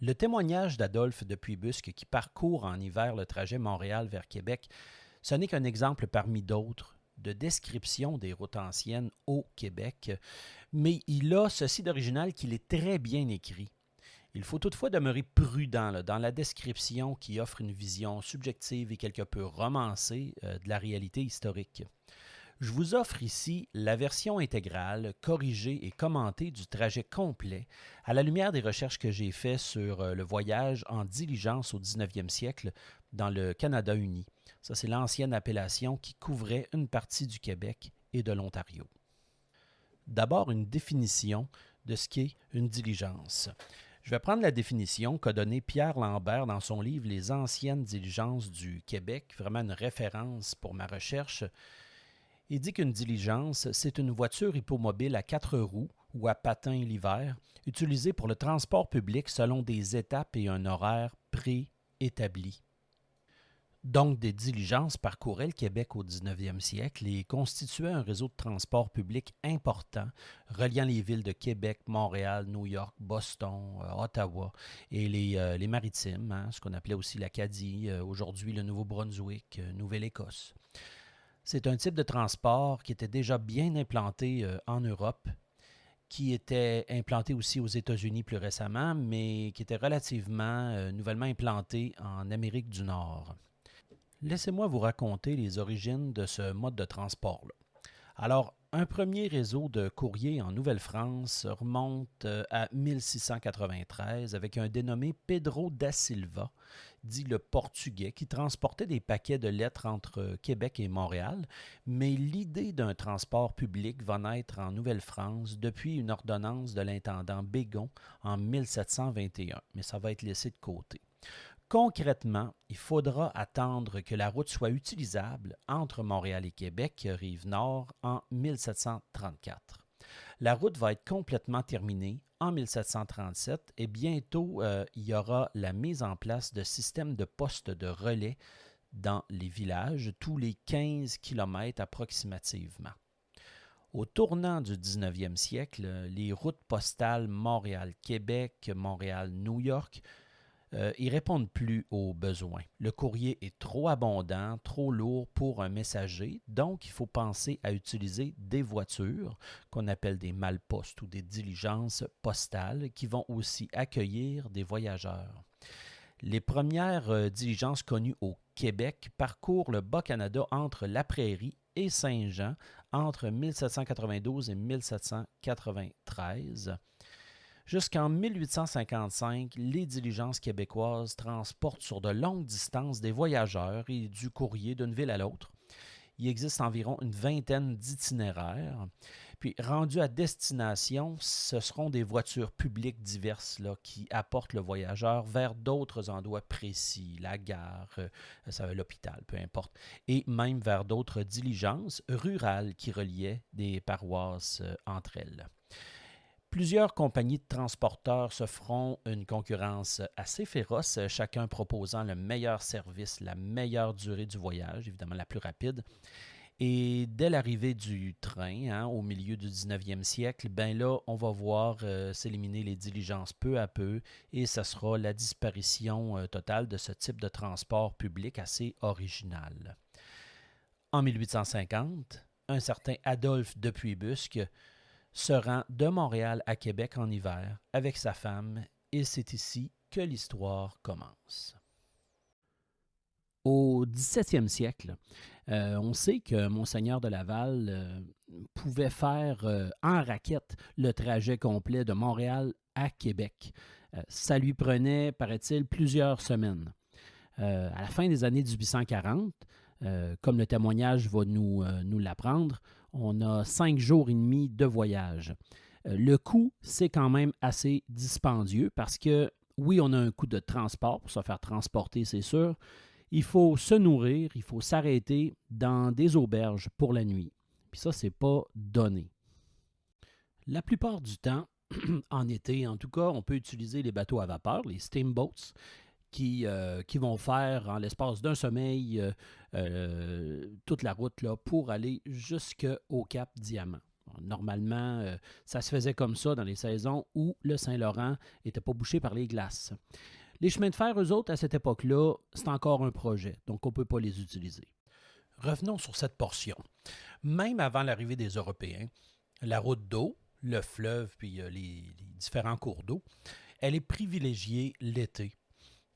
Le témoignage d'Adolphe de Puybusque qui parcourt en hiver le trajet Montréal vers Québec, ce n'est qu'un exemple parmi d'autres de description des routes anciennes au Québec, mais il a ceci d'original qu'il est très bien écrit. Il faut toutefois demeurer prudent dans la description qui offre une vision subjective et quelque peu romancée de la réalité historique. Je vous offre ici la version intégrale, corrigée et commentée du trajet complet à la lumière des recherches que j'ai faites sur le voyage en diligence au 19e siècle dans le Canada uni. Ça, c'est l'ancienne appellation qui couvrait une partie du Québec et de l'Ontario. D'abord, une définition de ce qu'est une diligence. Je vais prendre la définition qu'a donnée Pierre Lambert dans son livre Les anciennes diligences du Québec, vraiment une référence pour ma recherche. Il dit qu'une diligence, c'est une voiture hippomobile à 4 roues ou à patins l'hiver, utilisée pour le transport public selon des étapes et un horaire préétabli. Donc, des diligences parcouraient le Québec au 19e siècle et constituaient un réseau de transport public important reliant les villes de Québec, Montréal, New York, Boston, Ottawa et les maritimes, ce qu'on appelait aussi l'Acadie, aujourd'hui le Nouveau-Brunswick, Nouvelle-Écosse. C'est un type de transport qui était déjà bien implanté en Europe, qui était implanté aussi aux États-Unis plus récemment, mais qui était relativement nouvellement implanté en Amérique du Nord. Laissez-moi vous raconter les origines de ce mode de transport-là. Alors, un premier réseau de courrier en Nouvelle-France remonte à 1693 avec un dénommé Pedro da Silva, dit le Portugais, qui transportait des paquets de lettres entre Québec et Montréal, mais l'idée d'un transport public va naître en Nouvelle-France depuis une ordonnance de l'intendant Bégon en 1721, mais ça va être laissé de côté. Concrètement, il faudra attendre que la route soit utilisable entre Montréal et Québec, rive nord, en 1734. La route va être complètement terminée en 1737 et bientôt, il y aura la mise en place de systèmes de postes de relais dans les villages, tous les 15 km approximativement. Au tournant du 19e siècle, les routes postales Montréal-Québec, Montréal-New York ils ne répondent plus aux besoins. Le courrier est trop abondant, trop lourd pour un messager, donc il faut penser à utiliser des voitures qu'on appelle des malpostes ou des diligences postales qui vont aussi accueillir des voyageurs. Les premières diligences connues au Québec parcourent le Bas-Canada entre la Prairie et Saint-Jean entre 1792 et 1793. Jusqu'en 1855, les diligences québécoises transportent sur de longues distances des voyageurs et du courrier d'une ville à l'autre. Il existe environ une vingtaine d'itinéraires. Puis, rendus à destination, ce seront des voitures publiques diverses qui apportent le voyageur vers d'autres endroits précis, la gare, l'hôpital, peu importe, et même vers d'autres diligences rurales qui reliaient des paroisses entre elles. Plusieurs compagnies de transporteurs se feront une concurrence assez féroce, chacun proposant le meilleur service, la meilleure durée du voyage, évidemment la plus rapide. Et dès l'arrivée du train, au milieu du 19e siècle, ben là, on va voir s'éliminer les diligences peu à peu et ce sera la disparition totale de ce type de transport public assez original. En 1850, un certain Adolphe de Puybusque se rend de Montréal à Québec en hiver avec sa femme et c'est ici que l'histoire commence. Au 17e siècle, on sait que Monseigneur de Laval pouvait faire en raquette le trajet complet de Montréal à Québec. Ça lui prenait, paraît-il, plusieurs semaines. À la fin des années 1840, comme le témoignage va nous l'apprendre, on a 5 jours et demi de voyage. Le coût, c'est quand même assez dispendieux parce que, oui, on a un coût de transport pour se faire transporter, c'est sûr. Il faut se nourrir, il faut s'arrêter dans des auberges pour la nuit. Puis ça, c'est pas donné. La plupart du temps, en été en tout cas, on peut utiliser les bateaux à vapeur, les steamboats, qui vont faire en l'espace d'un sommeil toute la route là, pour aller jusqu'au Cap Diamant. Normalement, ça se faisait comme ça dans les saisons où le Saint-Laurent n'était pas bouché par les glaces. Les chemins de fer, eux autres, à cette époque-là, c'est encore un projet, donc on ne peut pas les utiliser. Revenons sur cette portion. Même avant l'arrivée des Européens, la route d'eau, le fleuve puis les différents cours d'eau, elle est privilégiée l'été.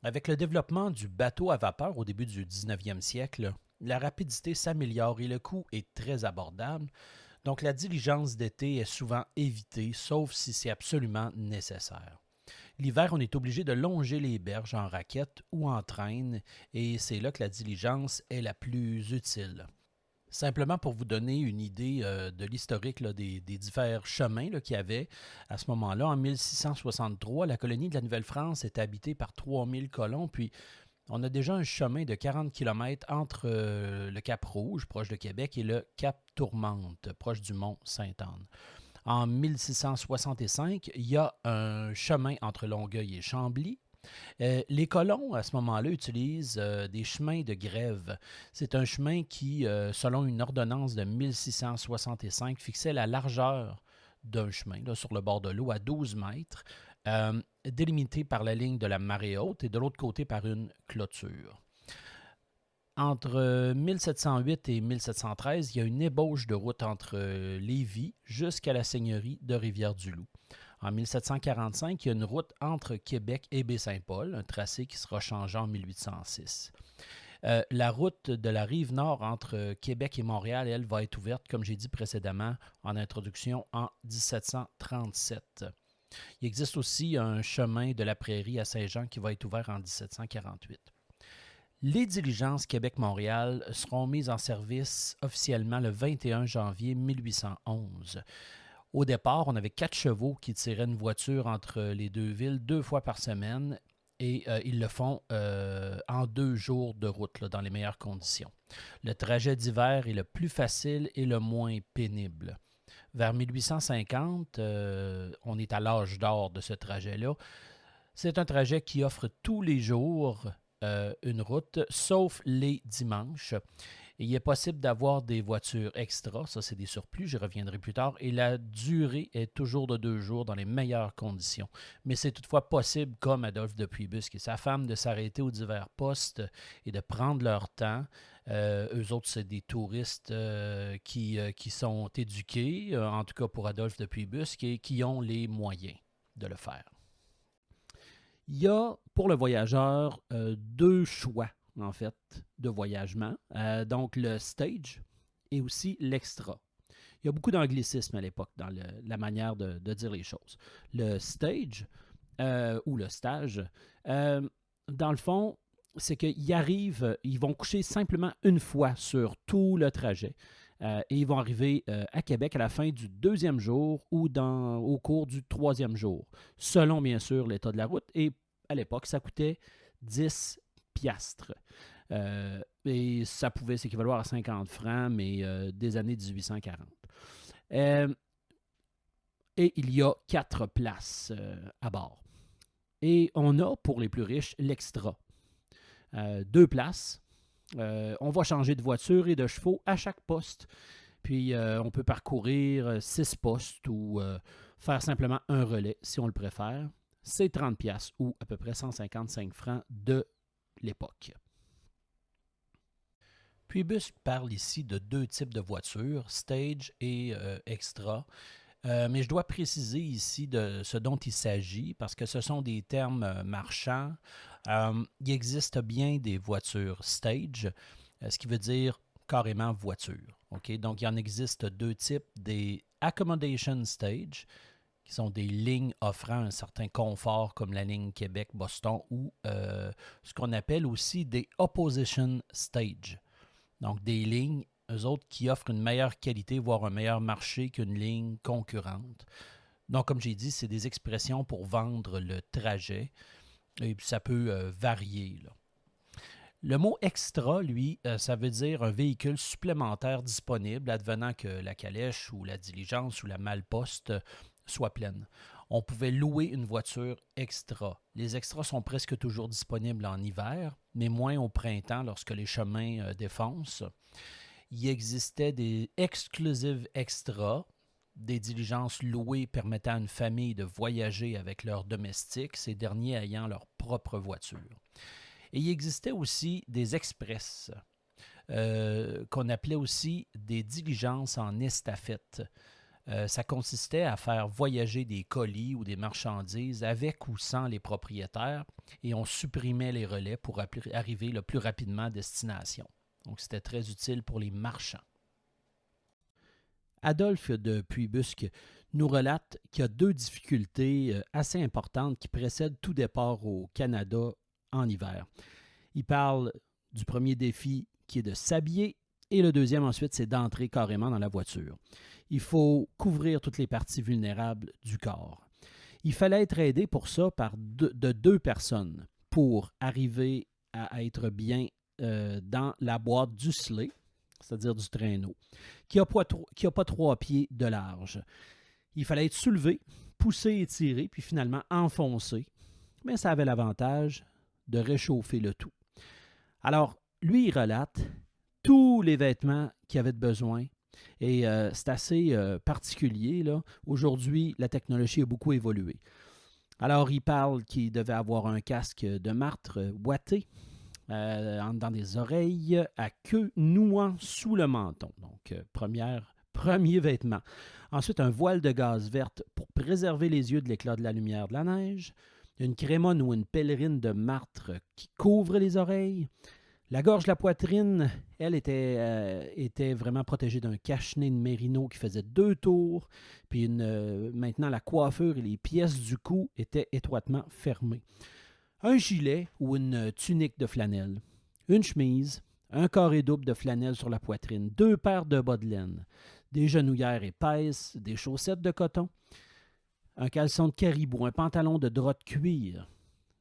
Avec le développement du bateau à vapeur au début du 19e siècle, la rapidité s'améliore et le coût est très abordable. Donc la diligence d'été est souvent évitée, sauf si c'est absolument nécessaire. L'hiver, on est obligé de longer les berges en raquette ou en traîne, et c'est là que la diligence est la plus utile. Simplement pour vous donner une idée de l'historique des divers chemins qu'il y avait à ce moment-là, en 1663, la colonie de la Nouvelle-France était habitée par 3000 colons, puis on a déjà un chemin de 40 km entre le Cap Rouge, proche de Québec, et le Cap Tourmente, proche du mont Sainte-Anne. En 1665, il y a un chemin entre Longueuil et Chambly. Les colons, à ce moment-là, utilisent des chemins de grève. C'est un chemin qui, selon une ordonnance de 1665, fixait la largeur d'un chemin là, sur le bord de l'eau à 12 mètres, délimité par la ligne de la marée haute et de l'autre côté par une clôture. Entre 1708 et 1713, il y a une ébauche de route entre Lévis jusqu'à la seigneurie de Rivière-du-Loup. En 1745, il y a une route entre Québec et Baie-Saint-Paul, un tracé qui sera changé en 1806. La route de la rive nord entre Québec et Montréal, elle, va être ouverte, comme j'ai dit précédemment en introduction, en 1737. Il existe aussi un chemin de la prairie à Saint-Jean qui va être ouvert en 1748. Les diligences Québec-Montréal seront mises en service officiellement le 21 janvier 1811. Au départ, on avait 4 chevaux qui tiraient une voiture entre les deux villes 2 fois par semaine et ils le font en 2 jours de route là, dans les meilleures conditions. Le trajet d'hiver est le plus facile et le moins pénible. Vers 1850, on est à l'âge d'or de ce trajet-là. C'est un trajet qui offre tous les jours une route, sauf les dimanches. Et il est possible d'avoir des voitures extra, ça c'est des surplus, j'y reviendrai plus tard, et la durée est toujours de 2 jours dans les meilleures conditions. Mais c'est toutefois possible, comme Adolphe de Puybusque et sa femme, de s'arrêter aux divers postes et de prendre leur temps. Eux autres, c'est des touristes qui sont éduqués, en tout cas pour Adolphe de Puybusque, et qui ont les moyens de le faire. Il y a pour le voyageur 2 choix, en fait, de voyagement. Donc, le stage et aussi l'extra. Il y a beaucoup d'anglicisme à l'époque dans la manière de dire les choses. Le stage ou le stage, dans le fond, c'est qu'ils arrivent, ils vont coucher simplement une fois sur tout le trajet. Et ils vont arriver à Québec à la fin du 2e jour ou au cours du 3e jour, selon bien sûr l'état de la route. Et à l'époque, ça coûtait 10 piastres. Et ça pouvait s'équivaloir à 50 francs, mais des années 1840. Et il y a 4 places à bord. Et on a, pour les plus riches, l'extra. 2 places. On va changer de voiture et de chevaux à chaque poste. Puis on peut parcourir 6 postes ou faire simplement un relais si on le préfère. C'est 30 piastres ou à peu près 155 francs de l'époque. Puybusque parle ici de 2 types de voitures, stage et extra. Mais je dois préciser ici de ce dont il s'agit parce que ce sont des termes marchands. Il existe bien des voitures stage, ce qui veut dire carrément voiture. Okay? Donc, il en existe 2 types, des accommodation stage, qui sont des lignes offrant un certain confort comme la ligne Québec-Boston ou ce qu'on appelle aussi des opposition stage. Donc, des lignes, eux autres, qui offrent une meilleure qualité, voire un meilleur marché qu'une ligne concurrente. Donc, comme j'ai dit, c'est des expressions pour vendre le trajet et puis ça peut varier, là. Le mot extra, lui, ça veut dire un véhicule supplémentaire disponible advenant que la calèche ou la diligence ou la malle-poste soit pleine. On pouvait louer une voiture extra. Les extras sont presque toujours disponibles en hiver, mais moins au printemps lorsque les chemins défoncent. Il existait des exclusive extras, des diligences louées permettant à une famille de voyager avec leurs domestiques, ces derniers ayant leur propre voiture. Et il existait aussi des express, qu'on appelait aussi des diligences en estafette. Ça consistait à faire voyager des colis ou des marchandises avec ou sans les propriétaires et on supprimait les relais pour arriver le plus rapidement à destination. Donc, c'était très utile pour les marchands. Adolphe de Puybusque nous relate qu'il y a deux difficultés assez importantes qui précèdent tout départ au Canada en hiver. Il parle du premier défi qui est de s'habiller et le deuxième ensuite, c'est d'entrer carrément dans la voiture. Il faut couvrir toutes les parties vulnérables du corps. Il fallait être aidé pour ça de deux personnes pour arriver à être bien dans la boîte du sleigh, c'est-à-dire du traîneau, qui n'a pas 3 pieds de large. Il fallait être soulevé, poussé et tiré, puis finalement enfoncé. Mais ça avait l'avantage de réchauffer le tout. Alors, lui, il relate tous les vêtements qu'il avait besoin. Et c'est assez particulier, là. Aujourd'hui, la technologie a beaucoup évolué. Alors, il parle qu'il devait avoir un casque de martre ouaté, dans des oreilles, à queue nouant sous le menton. Donc, premier vêtement. Ensuite, un voile de gaze verte pour préserver les yeux de l'éclat de la lumière de la neige. Une crémonne ou une pèlerine de martre qui couvre les oreilles. La gorge, la poitrine, elle était vraiment protégée d'un cache-nez de mérino qui faisait 2 tours. Puis maintenant, la coiffure et les pièces du cou étaient étroitement fermées. Un gilet ou une tunique de flanelle, une chemise, un carré double de flanelle sur la poitrine, 2 paires de bas de laine, des genouillères épaisses, des chaussettes de coton, un caleçon de caribou, un pantalon de drap de cuir,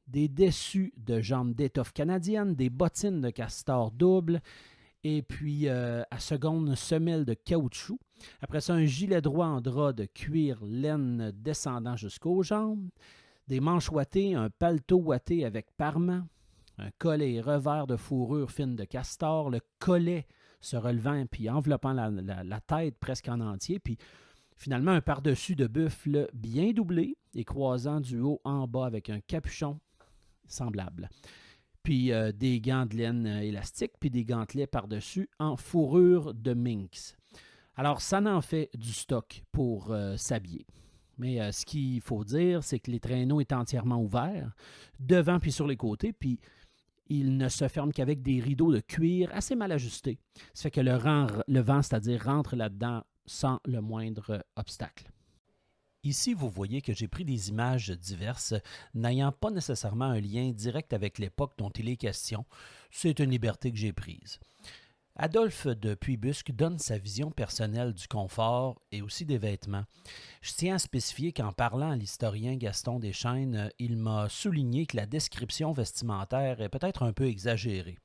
des dessus de jambes d'étoffe canadienne, des bottines de castor double, et puis à seconde, une semelle de caoutchouc. Après ça, un gilet droit en drap de cuir laine descendant jusqu'aux jambes, des manches ouatées, un paletot ouaté avec parement, un collet et revers de fourrure fine de castor, le collet se relevant puis enveloppant la tête presque en entier, puis finalement un par-dessus de buffle bien doublé et croisant du haut en bas avec un capuchon semblable. Puis des gants de laine élastique, puis des gantelets par-dessus en fourrure de minx. Alors, ça en fait du stock pour s'habiller. Mais ce qu'il faut dire, c'est que les traîneaux étaient entièrement ouverts, devant puis sur les côtés, puis ils ne se ferment qu'avec des rideaux de cuir assez mal ajustés. Ça fait que le vent, c'est-à-dire rentre là-dedans sans le moindre obstacle. Ici, vous voyez que j'ai pris des images diverses n'ayant pas nécessairement un lien direct avec l'époque dont il est question. C'est une liberté que j'ai prise. Adolphe de Puybusque donne sa vision personnelle du confort et aussi des vêtements. Je tiens à spécifier qu'en parlant à l'historien Gaston Deschênes, il m'a souligné que la description vestimentaire est peut-être un peu exagérée.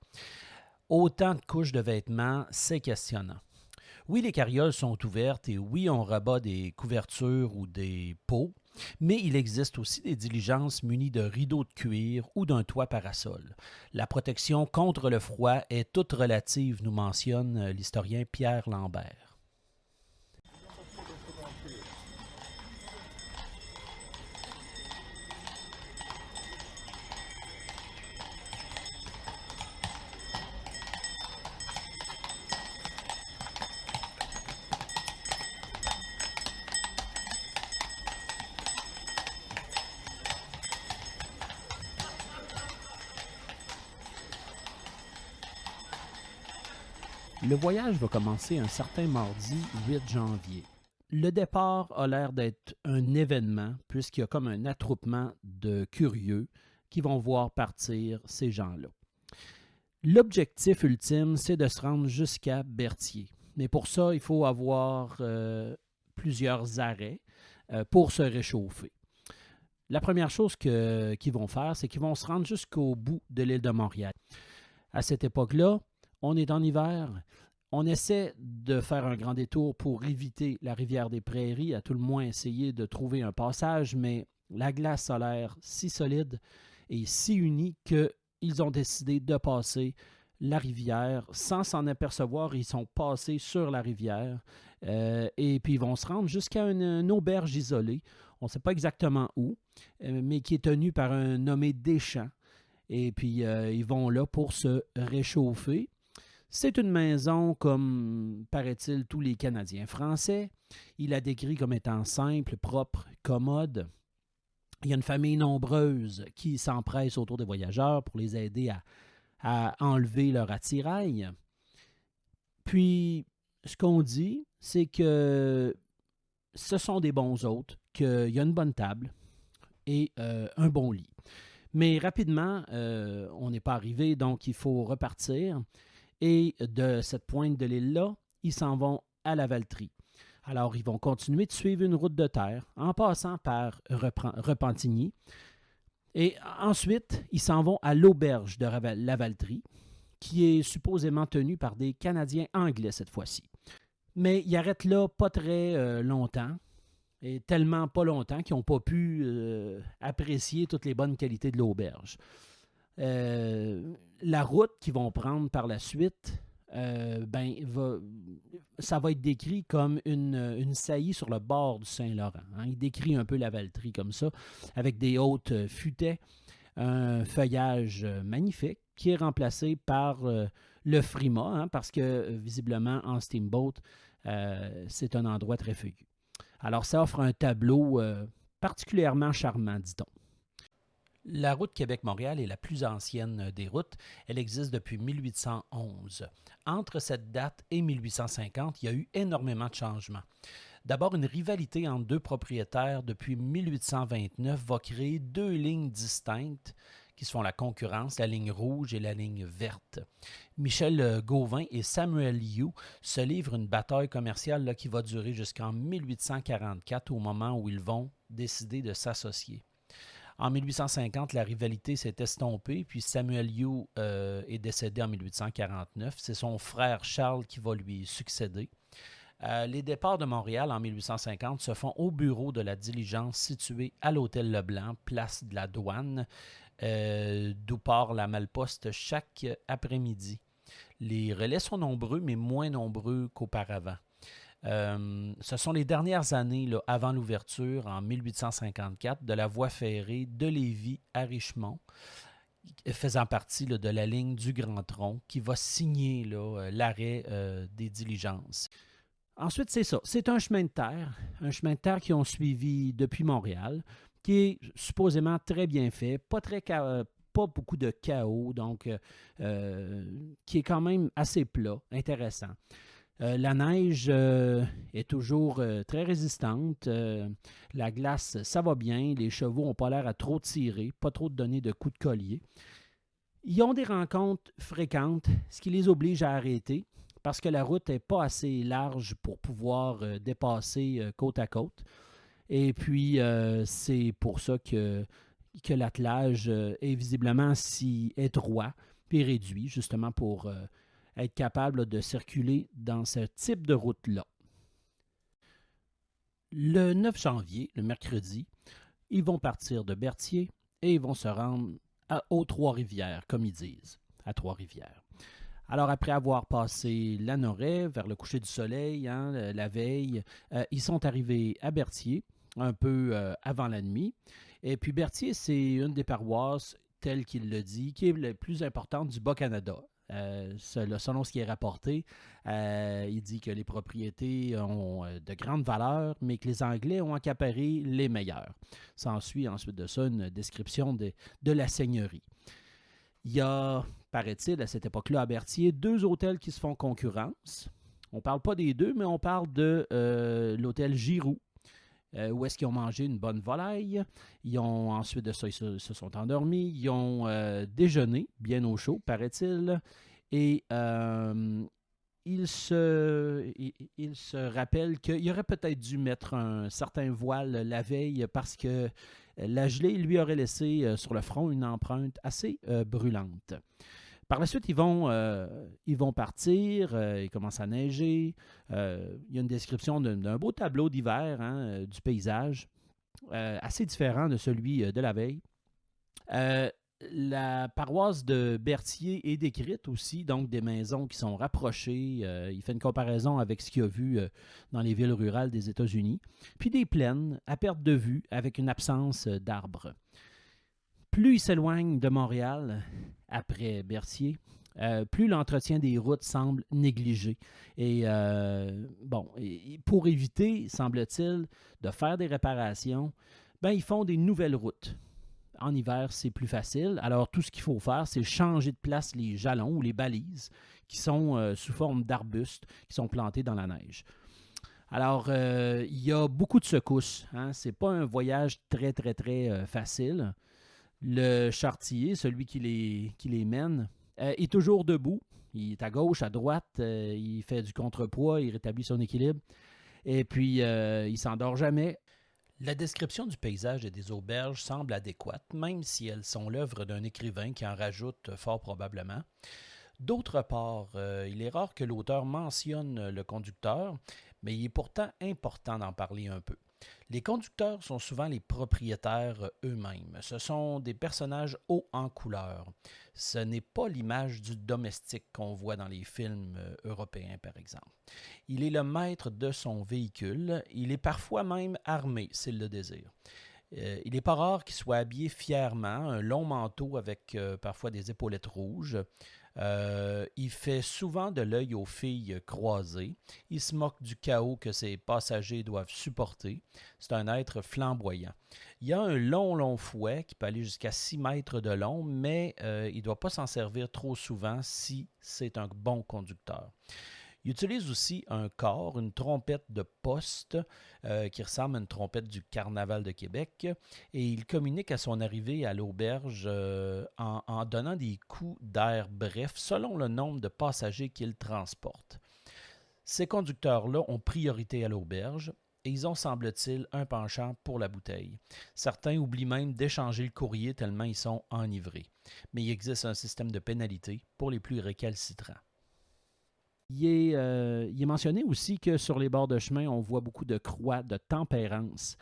Autant de couches de vêtements, c'est questionnant. Oui, les carrioles sont ouvertes et oui, on rabat des couvertures ou des pots, mais il existe aussi des diligences munies de rideaux de cuir ou d'un toit parasol. La protection contre le froid est toute relative, nous mentionne l'historien Pierre Lambert. Le voyage va commencer un certain mardi 8 janvier. Le départ a l'air d'être un événement puisqu'il y a comme un attroupement de curieux qui vont voir partir ces gens-là. L'objectif ultime, c'est de se rendre jusqu'à Berthier. Mais pour ça, il faut avoir plusieurs arrêts pour se réchauffer. La première chose qu'ils vont faire, c'est qu'ils vont se rendre jusqu'au bout de l'île de Montréal. À cette époque-là, on est en hiver. On essaie de faire un grand détour pour éviter la rivière des Prairies, à tout le moins essayer de trouver un passage, mais la glace solaire si solide et si unie qu'ils ont décidé de passer la rivière sans s'en apercevoir. Ils sont passés sur la rivière et puis ils vont se rendre jusqu'à une auberge isolée. On ne sait pas exactement où, mais qui est tenue par un nommé Deschamps. Et puis ils vont là pour se réchauffer. C'est une maison comme, paraît-il, tous les Canadiens français. Il la décrit comme étant simple, propre, commode. Il y a une famille nombreuse qui s'empresse autour des voyageurs pour les aider à enlever leur attirail. Puis, ce qu'on dit, c'est que ce sont des bons hôtes, qu'il y a une bonne table et un bon lit. Mais rapidement, on n'est pas arrivé, donc il faut repartir. Et de cette pointe de l'île-là, ils s'en vont à la Valtrie. Alors, ils vont continuer de suivre une route de terre en passant par Repentigny. Et ensuite, ils s'en vont à l'auberge de la Valtrie, qui est supposément tenue par des Canadiens anglais cette fois-ci. Mais ils arrêtent là pas très longtemps, et tellement pas longtemps qu'ils n'ont pas pu apprécier toutes les bonnes qualités de l'auberge. La route qu'ils vont prendre par la suite, ça va être décrit comme une saillie sur le bord du Saint-Laurent. Hein. Il décrit un peu la Valtrie comme ça, avec des hautes futaies, un feuillage magnifique qui est remplacé par le frima, hein, parce que visiblement en steamboat, c'est un endroit très feuillu. Alors ça offre un tableau particulièrement charmant, dit-on. La route Québec-Montréal est la plus ancienne des routes. Elle existe depuis 1811. Entre cette date et 1850, il y a eu énormément de changements. D'abord, une rivalité entre deux propriétaires depuis 1829 va créer deux lignes distinctes qui se font la concurrence, la ligne rouge et la ligne verte. Michel Gauvin et Samuel Liu se livrent une bataille commerciale là, qui va durer jusqu'en 1844 au moment où ils vont décider de s'associer. En 1850, la rivalité s'est estompée, puis Samuel Liu est décédé en 1849. C'est son frère Charles qui va lui succéder. Les départs de Montréal en 1850 se font au bureau de la diligence situé à l'hôtel Leblanc, place de la Douane, d'où part la Malposte chaque après-midi. Les relais sont nombreux, mais moins nombreux qu'auparavant. Ce sont les dernières années, là, avant l'ouverture, en 1854, de la voie ferrée de Lévis à Richemont, faisant partie là, de la ligne du Grand Tronc, qui va signer là, l'arrêt des diligences. Ensuite, c'est ça. C'est un chemin de terre qu'ils ont suivi depuis Montréal, qui est supposément très bien fait, pas beaucoup de chaos, donc qui est quand même assez plat, intéressant. La neige est toujours très résistante. La glace, ça va bien. Les chevaux n'ont pas l'air à trop tirer, pas trop de donner de coups de collier. Ils ont des rencontres fréquentes, ce qui les oblige à arrêter parce que la route n'est pas assez large pour pouvoir dépasser côte à côte. Et puis, c'est pour ça que l'attelage est visiblement si étroit puis réduit, justement pour être capable de circuler dans ce type de route-là. Le 9 janvier, le mercredi, ils vont partir de Berthier et ils vont se rendre aux Trois-Rivières, comme ils disent, à Trois-Rivières. Alors, après avoir passé Lanoret vers le coucher du soleil, hein, la veille, ils sont arrivés à Berthier, un peu avant la nuit. Et puis, Berthier, c'est une des paroisses, telle qu'il le dit, qui est la plus importante du Bas-Canada. Selon ce qui est rapporté, il dit que les propriétés ont de grandes valeurs, mais que les Anglais ont accaparé les meilleures. S'ensuit ensuite de ça une description de la seigneurie. Il y a, paraît-il, à cette époque-là, à Berthier, deux hôtels qui se font concurrence. On ne parle pas des deux, mais on parle de l'hôtel Giroux, où est-ce qu'ils ont mangé une bonne volaille. Ils ont, ensuite de ça, ils se sont endormis. Ils ont déjeuné, bien au chaud, paraît-il. Et ils se rappellent qu'il aurait peut-être dû mettre un certain voile la veille parce que la gelée lui aurait laissé sur le front une empreinte assez brûlante. Par la suite, ils vont partir, il commence à neiger. Il y a une description d'un beau tableau d'hiver du paysage, assez différent de celui de la veille. La paroisse de Berthier est décrite aussi, donc des maisons qui sont rapprochées. Il fait une comparaison avec ce qu'il a vu dans les villes rurales des États-Unis. Puis des plaines à perte de vue avec une absence d'arbres. Plus il s'éloigne de Montréal, après Berthier, plus l'entretien des routes semble négligé. Et pour éviter, semble-t-il, de faire des réparations, ils font des nouvelles routes. En hiver, c'est plus facile. Alors, tout ce qu'il faut faire, c'est changer de place les jalons ou les balises qui sont sous forme d'arbustes qui sont plantés dans la neige. Alors, il y a beaucoup de secousses. Ce n'est pas un voyage très, très, très facile. Le charretier, celui qui les mène, est toujours debout. Il est à gauche, à droite. Il fait du contrepoids, il rétablit son équilibre. Et puis, il ne s'endort jamais. La description du paysage et des auberges semble adéquate, même si elles sont l'œuvre d'un écrivain qui en rajoute fort probablement. D'autre part, il est rare que l'auteur mentionne le conducteur, mais il est pourtant important d'en parler un peu. Les conducteurs sont souvent les propriétaires eux-mêmes. Ce sont des personnages hauts en couleur. Ce n'est pas l'image du domestique qu'on voit dans les films européens, par exemple. Il est le maître de son véhicule. Il est parfois même armé, s'il le désire. Il n'est pas rare qu'il soit habillé fièrement, un long manteau avec parfois des épaulettes rouges. Il fait souvent de l'œil aux filles croisées. Il se moque du chaos que ses passagers doivent supporter. C'est un être flamboyant. Il y a un long fouet qui peut aller jusqu'à 6 mètres de long, mais il ne doit pas s'en servir trop souvent si c'est un bon conducteur. Il utilise aussi un corps, une trompette de poste qui ressemble à une trompette du Carnaval de Québec et il communique à son arrivée à l'auberge en donnant des coups d'air brefs selon le nombre de passagers qu'il transporte. Ces conducteurs-là ont priorité à l'auberge et ils ont, semble-t-il, un penchant pour la bouteille. Certains oublient même d'échanger le courrier tellement ils sont enivrés. Mais il existe un système de pénalité pour les plus récalcitrants. Il est mentionné aussi que sur les bords de chemin, on voit beaucoup de croix de tempérance,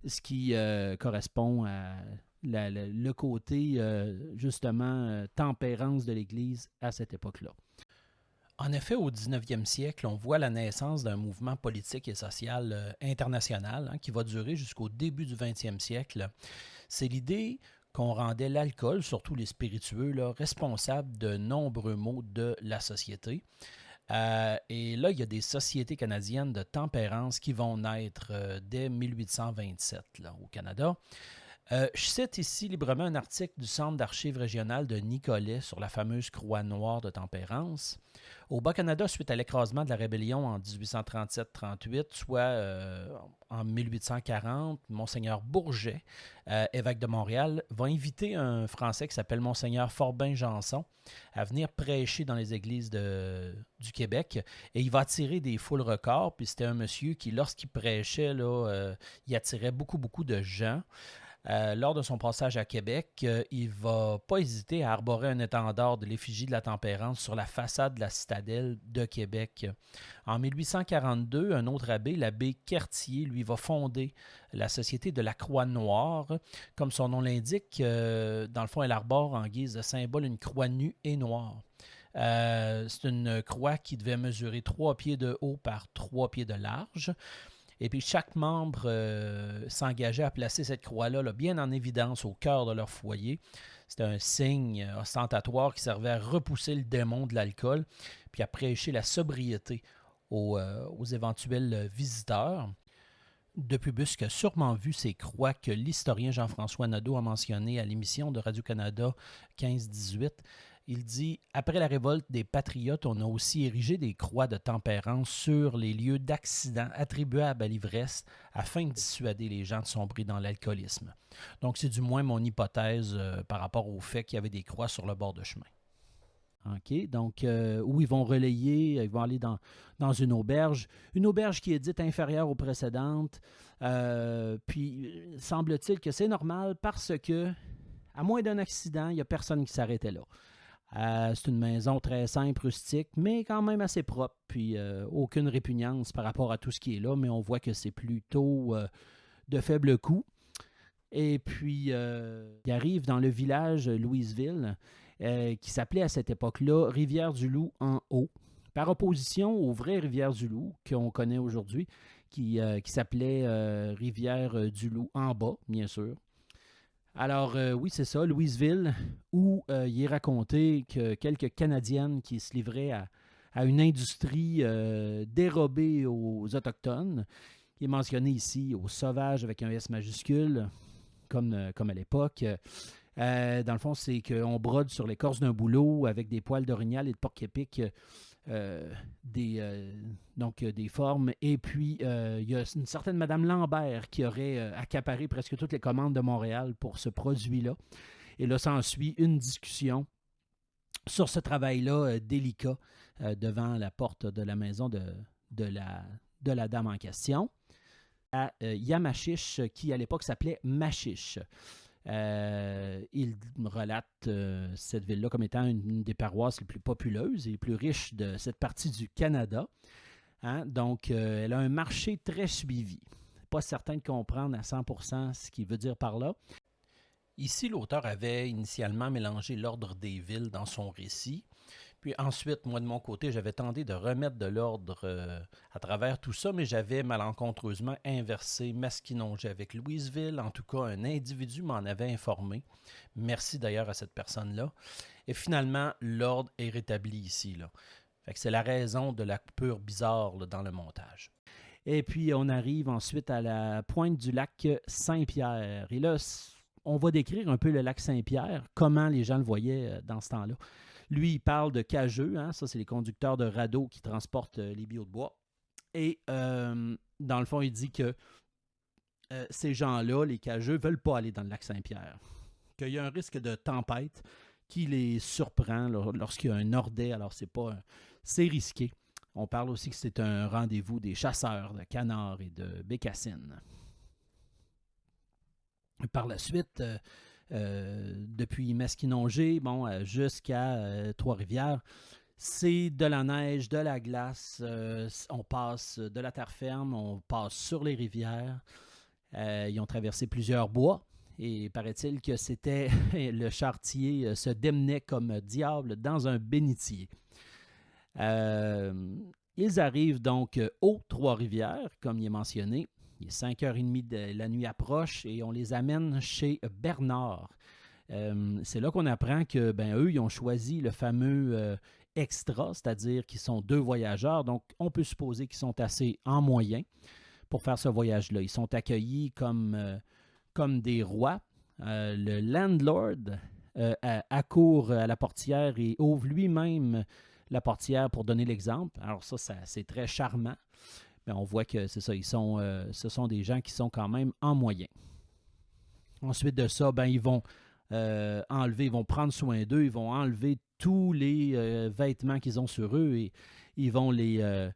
ce qui correspond à le côté, justement, tempérance de l'Église à cette époque-là. En effet, au 19e siècle, on voit la naissance d'un mouvement politique et social international qui va durer jusqu'au début du 20e siècle. C'est l'idée qu'on rendait l'alcool, surtout les spiritueux, responsable de nombreux maux de la société. Et là, il y a des sociétés canadiennes de tempérance qui vont naître dès 1827 au Canada. Je cite ici librement un article du Centre d'archives régionales de Nicolet sur la fameuse Croix noire de tempérance. Au Bas-Canada, suite à l'écrasement de la rébellion en 1837-38, soit en 1840, Monseigneur Bourget, évêque de Montréal, va inviter un Français qui s'appelle Monseigneur Forbin-Janson à venir prêcher dans les églises du Québec. Et il va attirer des foules records. Puis c'était un monsieur qui, lorsqu'il prêchait, il attirait beaucoup de gens. Lors de son passage à Québec, il ne va pas hésiter à arborer un étendard de l'effigie de la tempérance sur la façade de la citadelle de Québec. En 1842, un autre abbé, l'abbé Quertier, lui va fonder la Société de la Croix noire. Comme son nom l'indique, dans le fond, elle arbore en guise de symbole une croix nue et noire. C'est une croix qui devait mesurer 3 pieds de haut par 3 pieds de large. Et puis chaque membre s'engageait à placer cette croix-là bien en évidence au cœur de leur foyer. C'était un signe ostentatoire qui servait à repousser le démon de l'alcool, puis à prêcher la sobriété aux éventuels visiteurs. Depubusque a sûrement vu ces croix que l'historien Jean-François Nadeau a mentionnées à l'émission de Radio-Canada 15-18. Il dit « Après la révolte des Patriotes, on a aussi érigé des croix de tempérance sur les lieux d'accidents attribuables à l'ivresse afin de dissuader les gens de sombrer dans l'alcoolisme. » Donc, c'est du moins mon hypothèse par rapport au fait qu'il y avait des croix sur le bord de chemin. OK, donc où ils vont relayer, ils vont aller dans une auberge qui est dite inférieure aux précédentes. Puis, semble-t-il que c'est normal parce que, à moins d'un accident, il n'y a personne qui s'arrêtait là. C'est une maison très simple, rustique, mais quand même assez propre, puis aucune répugnance par rapport à tout ce qui est là, mais on voit que c'est plutôt de faible coût. Et puis, il arrive dans le village Louisville, qui s'appelait à cette époque-là Rivière-du-Loup en haut, par opposition aux vraies Rivières-du-Loup qu'on connaît aujourd'hui, qui s'appelait Rivière-du-Loup en bas, bien sûr. Alors, oui, c'est ça, Louisville, où il est raconté que quelques Canadiennes qui se livraient à une industrie dérobée aux Autochtones. Il est mentionné ici aux sauvages avec un S majuscule, comme à l'époque. Dans le fond, c'est qu'on brode sur l'écorce d'un bouleau avec des poils d'orignal et de porc-épic, des formes. Et puis, il y a une certaine Madame Lambert qui aurait accaparé presque toutes les commandes de Montréal pour ce produit-là. Et là, s'ensuit une discussion sur ce travail-là délicat devant la porte de la maison de la dame en question, à Yamachiche, qui à l'époque s'appelait Machiche. Il relate cette ville-là comme étant une des paroisses les plus populeuses et les plus riches de cette partie du Canada. Hein? Donc, elle a un marché très suivi. Pas certain de comprendre à 100% ce qu'il veut dire par là. Ici, l'auteur avait initialement mélangé l'ordre des villes dans son récit. Puis ensuite, moi de mon côté, j'avais tenté de remettre de l'ordre à travers tout ça, mais j'avais malencontreusement inversé Masquinongé avec Louisville. En tout cas, un individu m'en avait informé. Merci d'ailleurs à cette personne-là. Et finalement, l'ordre est rétabli ici. Là. Fait que c'est la raison de la coupure bizarre là, dans le montage. Et puis, on arrive ensuite à la pointe du lac Saint-Pierre. Et là, on va décrire un peu le lac Saint-Pierre, comment les gens le voyaient dans ce temps-là. Lui, il parle de cageux, hein? Ça, c'est les conducteurs de radeaux qui transportent les billots de bois. Et dans le fond, il dit que ces gens-là, les cageux, ne veulent pas aller dans le lac Saint-Pierre. Qu'il y a un risque de tempête qui les surprend lorsqu'il y a un nordais. Alors, c'est risqué. On parle aussi que c'est un rendez-vous des chasseurs de canards et de bécassines. Par la suite... depuis Masquinongé jusqu'à Trois-Rivières, c'est de la neige, de la glace, on passe de la terre ferme, on passe sur les rivières. Ils ont traversé plusieurs bois et paraît-il que c'était le charretier se démenait comme diable dans un bénitier. Ils arrivent donc aux Trois-Rivières, comme il est mentionné. Il est 5h30 de la nuit approche et on les amène chez Bernard. C'est là qu'on apprend que eux, ils ont choisi le fameux extra, c'est-à-dire qu'ils sont 2 voyageurs. Donc, on peut supposer qu'ils sont assez en moyen pour faire ce voyage-là. Ils sont accueillis comme des rois. Le landlord accourt à la portière et ouvre lui-même la portière pour donner l'exemple. Alors ça c'est très charmant. Mais on voit que c'est ça, ce sont des gens qui sont quand même en moyen. Ensuite de ça, ils vont ils vont prendre soin d'eux, ils vont enlever tous les vêtements qu'ils ont sur eux et ils vont les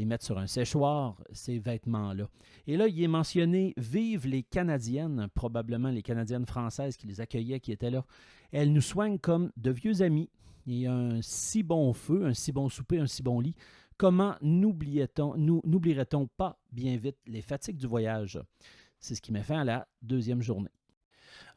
mettre sur un séchoir, ces vêtements-là. Et là, il est mentionné « Vive les Canadiennes », probablement les Canadiennes françaises qui les accueillaient, qui étaient là. Elles nous soignent comme de vieux amis. Il y a un si bon feu, un si bon souper, un si bon lit. Comment n'oublierait-on pas bien vite les fatigues du voyage? C'est ce qui met fin à la 2e journée.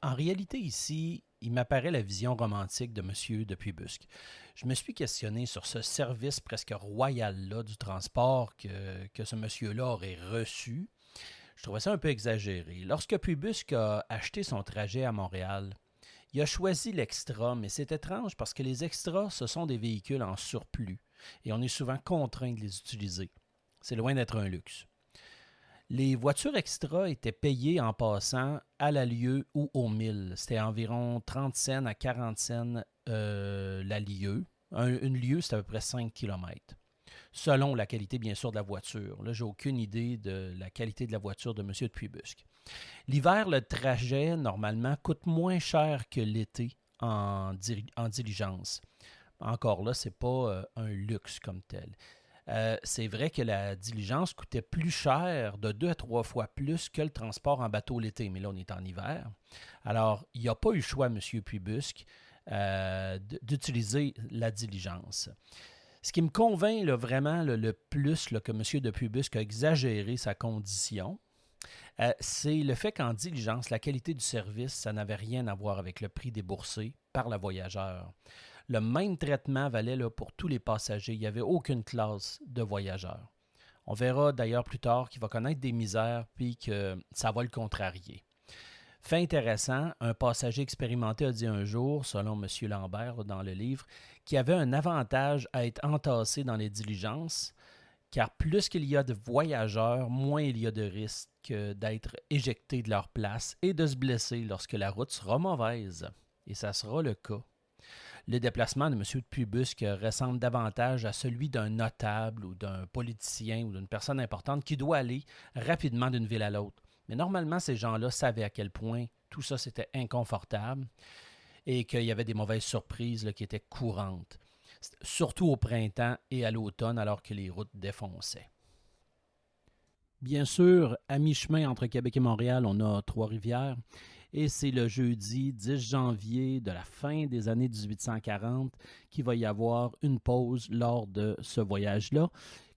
En réalité, ici, il m'apparaît la vision romantique de M. de Puybusque. Je me suis questionné sur ce service presque royal-là du transport que ce monsieur-là aurait reçu. Je trouvais ça un peu exagéré. Lorsque Puybusque a acheté son trajet à Montréal, il a choisi l'extra, mais c'est étrange parce que les extras, ce sont des véhicules en surplus et on est souvent contraint de les utiliser. C'est loin d'être un luxe. Les voitures extra étaient payées en passant à la lieue ou au mille. C'était environ 30 cents à 40 cents la lieue. Une lieue, c'est à peu près 5 km. Selon la qualité, bien sûr, de la voiture. Là, j'ai aucune idée de la qualité de la voiture de M. de Puybusque. L'hiver, le trajet, normalement, coûte moins cher que l'été en diligence. Encore là, ce n'est pas un luxe comme tel. C'est vrai que la diligence coûtait plus cher, de 2 à 3 fois plus que le transport en bateau l'été. Mais là, on est en hiver. Alors, il n'y a pas eu le choix, M. Puybusque, d'utiliser la diligence. Ce qui me convainc là, vraiment le plus là, que M. de Puybusque a exagéré sa condition, C'est le fait qu'en diligence, la qualité du service, ça n'avait rien à voir avec le prix déboursé par le voyageur. Le même traitement valait là, pour tous les passagers. Il n'y avait aucune classe de voyageurs. On verra d'ailleurs plus tard qu'il va connaître des misères puis que ça va le contrarier. Fait intéressant, un passager expérimenté a dit un jour, selon M. Lambert dans le livre, qu'il y avait un avantage à être entassé dans les diligences, car plus qu'il y a de voyageurs, moins il y a de risques d'être éjectés de leur place et de se blesser lorsque la route sera mauvaise. Et ça sera le cas. Le déplacement de M. de Puyebusque ressemble davantage à celui d'un notable ou d'un politicien ou d'une personne importante qui doit aller rapidement d'une ville à l'autre. Mais normalement, ces gens-là savaient à quel point tout ça c'était inconfortable et qu'il y avait des mauvaises surprises là, qui étaient courantes, surtout au printemps et à l'automne alors que les routes défonçaient. Bien sûr, à mi-chemin entre Québec et Montréal, on a Trois-Rivières. Et c'est le jeudi 10 janvier de la fin des années 1840 qu'il va y avoir une pause lors de ce voyage-là.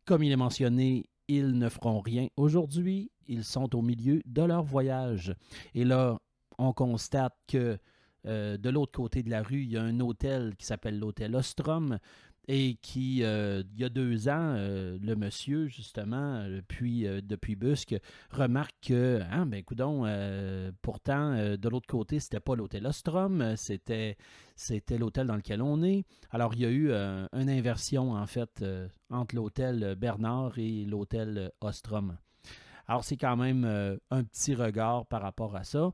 Comme il est mentionné, ils ne feront rien aujourd'hui. Ils sont au milieu de leur voyage. Et là, on constate que de l'autre côté de la rue, il y a un hôtel qui s'appelle l'hôtel Ostrom et qui, il y a 2 ans, le monsieur, justement, depuis Busque, remarque que, coudonc, pourtant, de l'autre côté, c'était pas l'hôtel Ostrom, c'était l'hôtel dans lequel on est. Alors, il y a eu une inversion, en fait, entre l'hôtel Bernard et l'hôtel Ostrom. Alors, c'est quand même un petit regard par rapport à ça.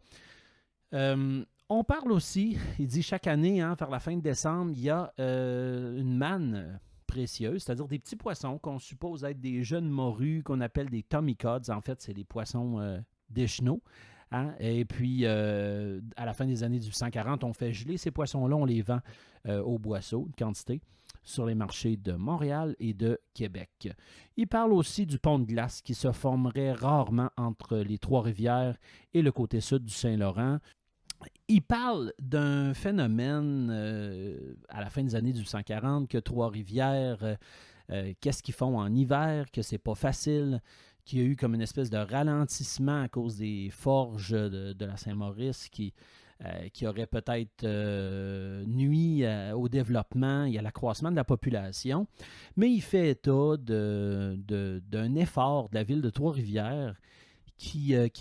On parle aussi, il dit chaque année, vers la fin de décembre, il y a une manne précieuse, c'est-à-dire des petits poissons qu'on suppose être des jeunes morues qu'on appelle des tomicods. En fait, c'est des poissons d'échenot. Et puis, à la fin des années 1840, on fait geler ces poissons-là, on les vend au boisseau, une quantité, sur les marchés de Montréal et de Québec. Il parle aussi du pont de glace qui se formerait rarement entre les Trois-Rivières et le côté sud du Saint-Laurent. Il parle d'un phénomène à la fin des années 1840 que Trois-Rivières, qu'est-ce qu'ils font en hiver, que c'est pas facile, qu'il y a eu comme une espèce de ralentissement à cause des forges de la Saint-Maurice qui aurait peut-être nuit au développement et à l'accroissement de la population. Mais il fait état d'un effort de la ville de Trois-Rivières qui est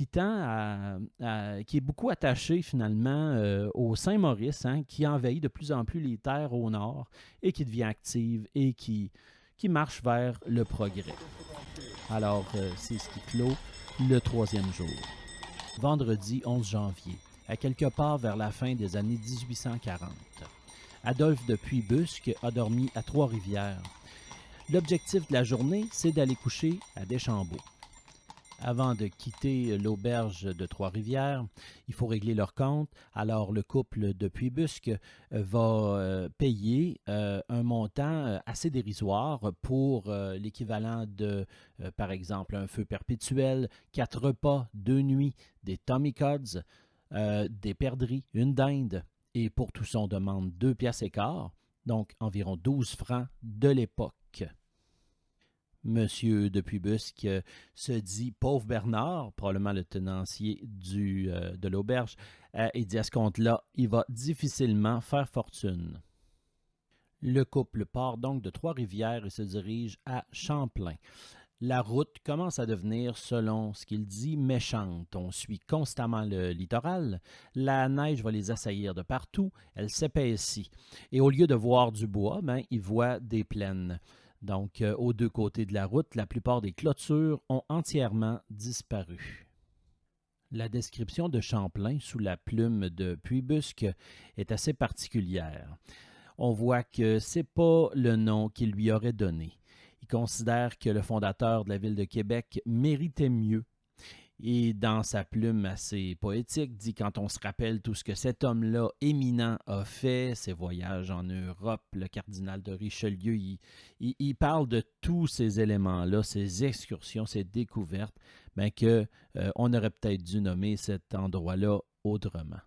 beaucoup attaché finalement au Saint-Maurice, qui envahit de plus en plus les terres au nord et qui devient active et qui marche vers le progrès. Alors, c'est ce qui clôt le 3e jour. Vendredi 11 janvier, à quelque part vers la fin des années 1840. Adolphe de Puyebusque a dormi à Trois-Rivières. L'objectif de la journée, c'est d'aller coucher à Deschambault. Avant de quitter l'auberge de Trois-Rivières, il faut régler leur compte. Alors, le couple de Puyebusque va payer un montant assez dérisoire pour l'équivalent de, par exemple, un feu perpétuel, 4 repas, 2 nuits, des tomicods, des perdrix, une dinde. Et pour tout ça, on demande 2 piastres et quart, donc environ 12 francs de l'époque. Monsieur de Puyebusque se dit pauvre Bernard, probablement le tenancier de l'auberge, et dit à ce compte-là, il va difficilement faire fortune. Le couple part donc de Trois-Rivières et se dirige à Champlain. La route commence à devenir, selon ce qu'il dit, méchante. On suit constamment le littoral. La neige va les assaillir de partout. Elle s'épaissit. Et au lieu de voir du bois, ils voient des plaines. Donc, aux 2 côtés de la route, la plupart des clôtures ont entièrement disparu. La description de Champlain sous la plume de Puyebusque est assez particulière. On voit que ce n'est pas le nom qu'il lui aurait donné. Il considère que le fondateur de la ville de Québec méritait mieux. Et dans sa plume assez poétique, dit quand on se rappelle tout ce que cet homme-là éminent a fait, ses voyages en Europe, le cardinal de Richelieu, il parle de tous ces éléments-là, ces excursions, ces découvertes, qu'on aurait peut-être dû nommer cet endroit-là autrement.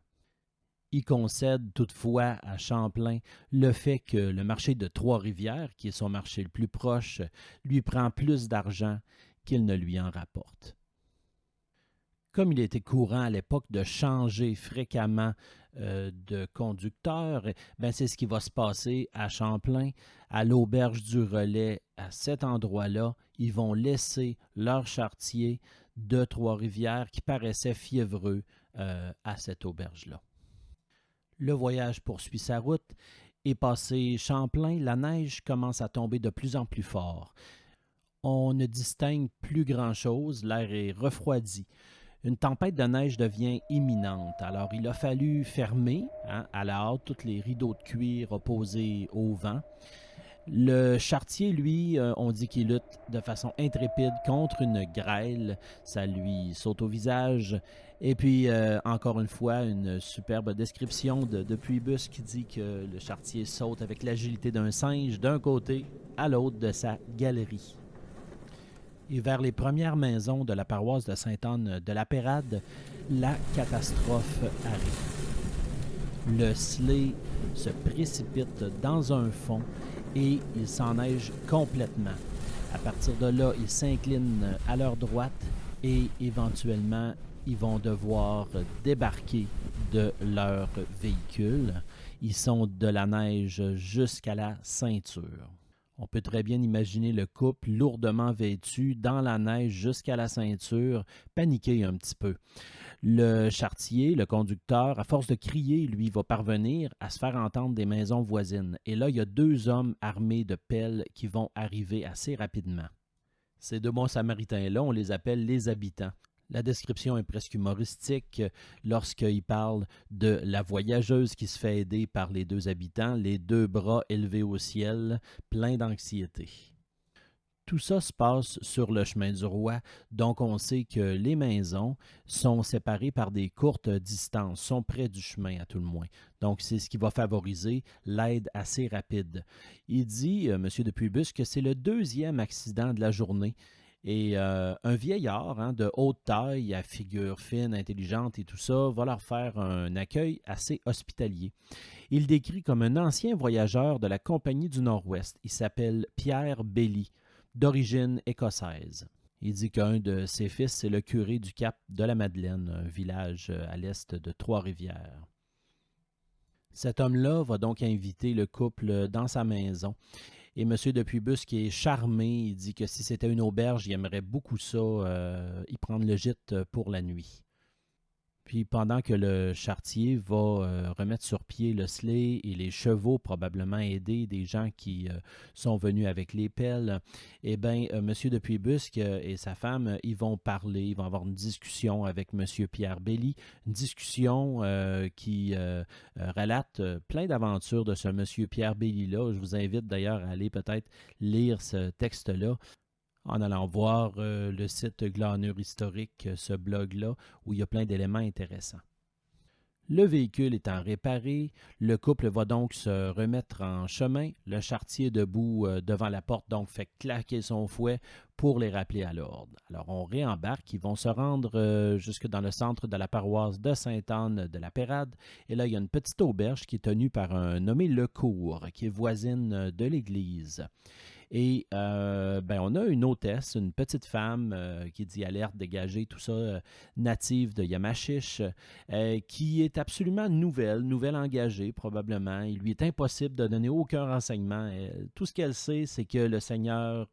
Il concède toutefois à Champlain le fait que le marché de Trois-Rivières, qui est son marché le plus proche, lui prend plus d'argent qu'il ne lui en rapporte. Comme il était courant à l'époque de changer fréquemment de conducteur, ben c'est ce qui va se passer à Champlain, à l'auberge du Relais, à cet endroit-là. Ils vont laisser leur charretier de Trois-Rivières qui paraissait fiévreux à cette auberge-là. Le voyage poursuit sa route et passé Champlain, la neige commence à tomber de plus en plus fort. On ne distingue plus grand-chose, l'air est refroidi. Une tempête de neige devient imminente. Alors, il a fallu fermer à la hâte tous les rideaux de cuir opposés au vent. Le charretier, lui, on dit qu'il lutte de façon intrépide contre une grêle. Ça lui saute au visage. Et puis, encore une fois, une superbe description de Puybus qui dit que le charretier saute avec l'agilité d'un singe d'un côté à l'autre de sa galerie. Et vers les premières maisons de la paroisse de Sainte-Anne de la Pérade, la catastrophe arrive. Le sleigh se précipite dans un fond et il s'enneige complètement. À partir de là, ils s'inclinent à leur droite et éventuellement, ils vont devoir débarquer de leur véhicule. Ils sont de la neige jusqu'à la ceinture. On peut très bien imaginer le couple lourdement vêtu dans la neige jusqu'à la ceinture, paniqué un petit peu. Le charretier, le conducteur, à force de crier, lui, va parvenir à se faire entendre des maisons voisines. Et là, il y a 2 hommes armés de pelles qui vont arriver assez rapidement. Ces 2 bons samaritains-là, on les appelle les habitants. La description est presque humoristique lorsqu'il parle de la voyageuse qui se fait aider par les 2 habitants, les 2 bras élevés au ciel, pleins d'anxiété. Tout ça se passe sur le chemin du roi, donc on sait que les maisons sont séparées par des courtes distances, sont près du chemin à tout le moins. Donc c'est ce qui va favoriser l'aide assez rapide. Il dit, M. de Puybus, que c'est le 2e accident de la journée. Et un vieillard de haute taille, à figure fine, intelligente et tout ça, va leur faire un accueil assez hospitalier. Il décrit comme un ancien voyageur de la Compagnie du Nord-Ouest. Il s'appelle Pierre Belly, d'origine écossaise. Il dit qu'un de ses fils, c'est le curé du Cap de la Madeleine, un village à l'est de Trois-Rivières. Cet homme-là va donc inviter le couple dans sa maison. Et M. de Puybus, qui est charmé, il dit que si c'était une auberge, il aimerait beaucoup ça, y prendre le gîte pour la nuit. Puis pendant que le charretier va remettre sur pied le sleigh et les chevaux, probablement aider des gens qui sont venus avec les pelles, eh bien, M. de Puybusque et sa femme, ils vont parler, ils vont avoir une discussion avec M. Pierre Belly, une discussion qui relate plein d'aventures de ce M. Pierre Belly-là. Je vous invite d'ailleurs à aller peut-être lire ce texte-là, en allant voir le site Glanure Historique, ce blog-là, où il y a plein d'éléments intéressants. Le véhicule étant réparé, le couple va donc se remettre en chemin. Le charretier debout devant la porte donc fait claquer son fouet pour les rappeler à l'ordre. Alors on réembarque, ils vont se rendre jusque dans le centre de la paroisse de Sainte-Anne de la Pérade. Et là, il y a une petite auberge qui est tenue par un nommé Lecourt, qui est voisine de l'église. Et on a une hôtesse, une petite femme qui dit alerte, dégagée, tout ça, native de Yamachiche, qui est absolument nouvelle engagée probablement. Il lui est impossible de donner aucun renseignement. Tout ce qu'elle sait, c'est que le Seigneur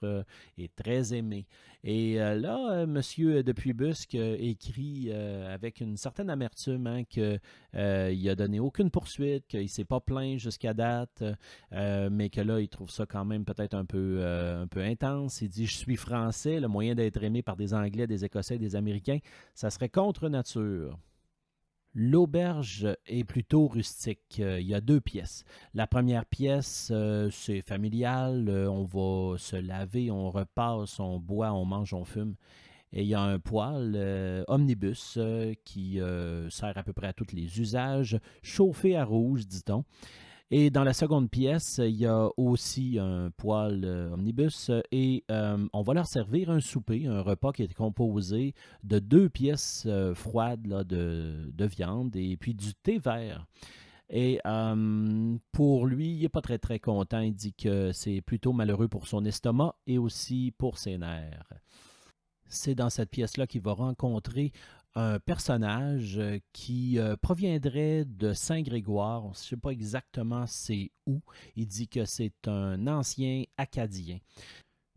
est très aimé. Et là, M. de Puybusque écrit avec une certaine amertume qu'il n'a donné aucune poursuite, qu'il ne s'est pas plaint jusqu'à date, mais que là, il trouve ça quand même peut-être un peu intense. Il dit « Je suis français, le moyen d'être aimé par des Anglais, des Écossais, des Américains, ça serait contre nature. » L'auberge est plutôt rustique. Il y a 2 pièces. La première pièce, c'est familial. On va se laver, on repasse, on boit, on mange, on fume. Et il y a un poêle omnibus qui sert à peu près à tous les usages, chauffé à rouge, dit-on. Et dans la seconde pièce, il y a aussi un poêle omnibus et on va leur servir un souper, un repas qui est composé de 2 pièces froides là, de viande et puis du thé vert. Et pour lui, il n'est pas très très content. Il dit que c'est plutôt malheureux pour son estomac et aussi pour ses nerfs. C'est dans cette pièce-là qu'il va rencontrer un personnage qui proviendrait de Saint-Grégoire. On ne sait pas exactement c'est où. Il dit que c'est un ancien Acadien.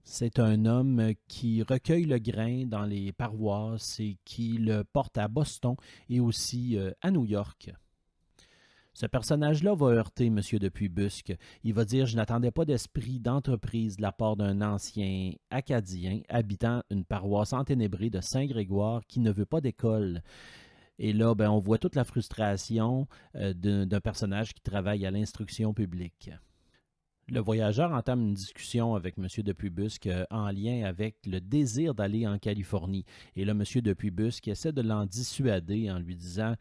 C'est un homme qui recueille le grain dans les paroisses et qui le porte à Boston et aussi à New York. Ce personnage-là va heurter M. de Puybusque. Il va dire « Je n'attendais pas d'esprit d'entreprise de la part d'un ancien Acadien habitant une paroisse enténébrée de Saint-Grégoire qui ne veut pas d'école. » Et là, on voit toute la frustration d'un personnage qui travaille à l'instruction publique. Le voyageur entame une discussion avec M. de Puybusque en lien avec le désir d'aller en Californie. Et là, M. de Puybusque essaie de l'en dissuader en lui disant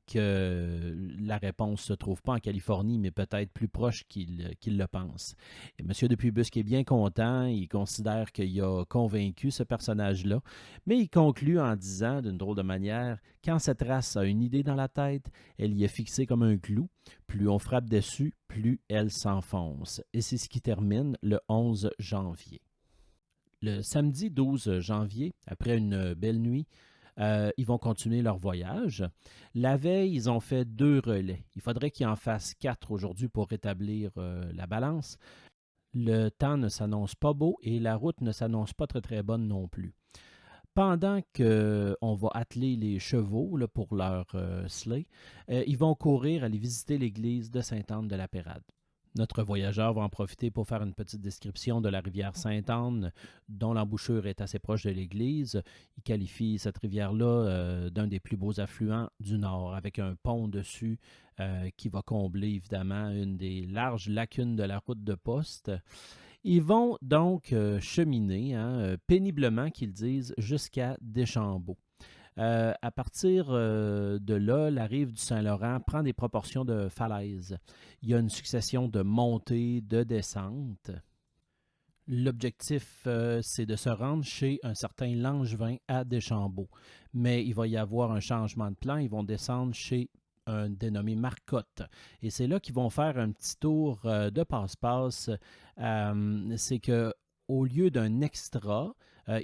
que la réponse ne se trouve pas en Californie, mais peut-être plus proche qu'il le pense. Et M. de Puybusque est bien content, il considère qu'il a convaincu ce personnage-là, mais il conclut en disant, d'une drôle de manière, « Quand cette race a une idée dans la tête, elle y est fixée comme un clou. Plus on frappe dessus, plus elle s'enfonce. » Et c'est ce qui termine le 11 janvier. Le samedi 12 janvier, après une belle nuit, ils vont continuer leur voyage. La veille, ils ont fait 2 relais. Il faudrait qu'ils en fassent 4 aujourd'hui pour rétablir la balance. Le temps ne s'annonce pas beau et la route ne s'annonce pas très très bonne non plus. Pendant qu'on va atteler les chevaux là, pour leur sleigh, ils vont courir aller visiter l'église de Sainte-Anne-de-la-Pérade. Notre voyageur va en profiter pour faire une petite description de la rivière Sainte-Anne, dont l'embouchure est assez proche de l'église. Il qualifie cette rivière-là d'un des plus beaux affluents du Nord, avec un pont dessus qui va combler évidemment une des larges lacunes de la route de poste. Ils vont donc cheminer péniblement, qu'ils disent, jusqu'à Deschambault. À partir de là, la rive du Saint-Laurent prend des proportions de falaise. Il y a une succession de montées, de descentes. L'objectif, c'est de se rendre chez un certain Langevin à Deschambault. Mais il va y avoir un changement de plan. Ils vont descendre chez un dénommé Marcotte. Et c'est là qu'ils vont faire un petit tour de passe-passe. C'est qu'au lieu d'un extra,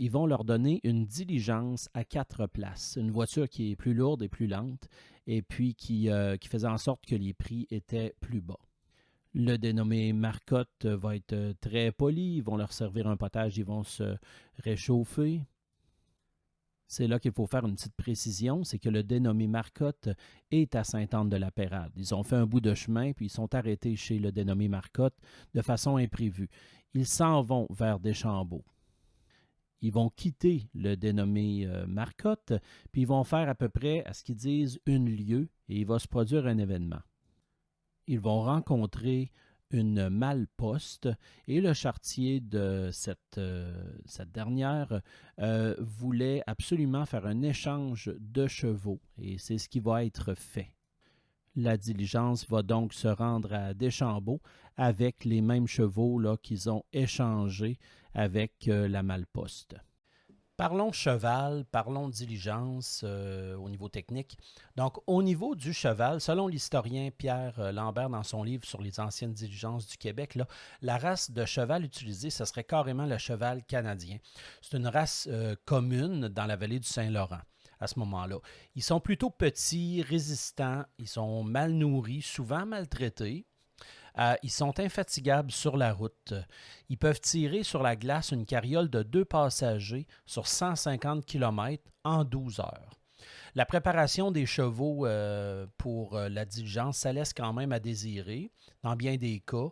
ils vont leur donner une diligence à 4 places. Une voiture qui est plus lourde et plus lente, et puis qui faisait en sorte que les prix étaient plus bas. Le dénommé Marcotte va être très poli. Ils vont leur servir un potage, ils vont se réchauffer. C'est là qu'il faut faire une petite précision, c'est que le dénommé Marcotte est à Sainte-Anne-de-la-Pérade. Ils ont fait un bout de chemin, puis ils sont arrêtés chez le dénommé Marcotte de façon imprévue. Ils s'en vont vers Deschambault. Ils vont quitter le dénommé Marcotte, puis ils vont faire à peu près, à ce qu'ils disent, 1 lieue, et il va se produire un événement. Ils vont rencontrer une malle-poste et le charretier de cette dernière voulait absolument faire un échange de chevaux et c'est ce qui va être fait. La diligence va donc se rendre à Deschambault avec les mêmes chevaux là, qu'ils ont échangés avec la malle-poste. Parlons cheval, parlons diligence au niveau technique. Donc, au niveau du cheval, selon l'historien Pierre Lambert dans son livre sur les anciennes diligences du Québec, là, la race de cheval utilisée, ce serait carrément le cheval canadien. C'est une race commune dans la vallée du Saint-Laurent à ce moment-là. Ils sont plutôt petits, résistants, ils sont mal nourris, souvent maltraités. Ils sont infatigables sur la route. Ils peuvent tirer sur la glace une carriole de 2 passagers sur 150 km en 12 heures. La préparation des chevaux pour la diligence, ça laisse quand même à désirer dans bien des cas.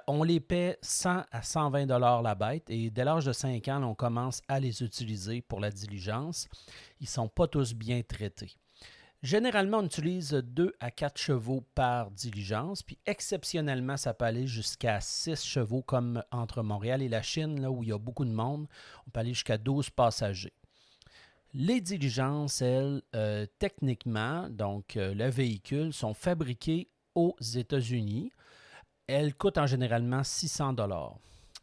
On les paie 100 à 120 $ la bête et dès l'âge de 5 ans, on commence à les utiliser pour la diligence. Ils ne sont pas tous bien traités. Généralement, on utilise 2 à 4 chevaux par diligence, puis exceptionnellement, ça peut aller jusqu'à 6 chevaux, comme entre Montréal et la Chine, là où il y a beaucoup de monde. On peut aller jusqu'à 12 passagers. Les diligences, elles, techniquement, donc le véhicule, sont fabriquées aux États-Unis. Elles coûtent en généralement 600 $.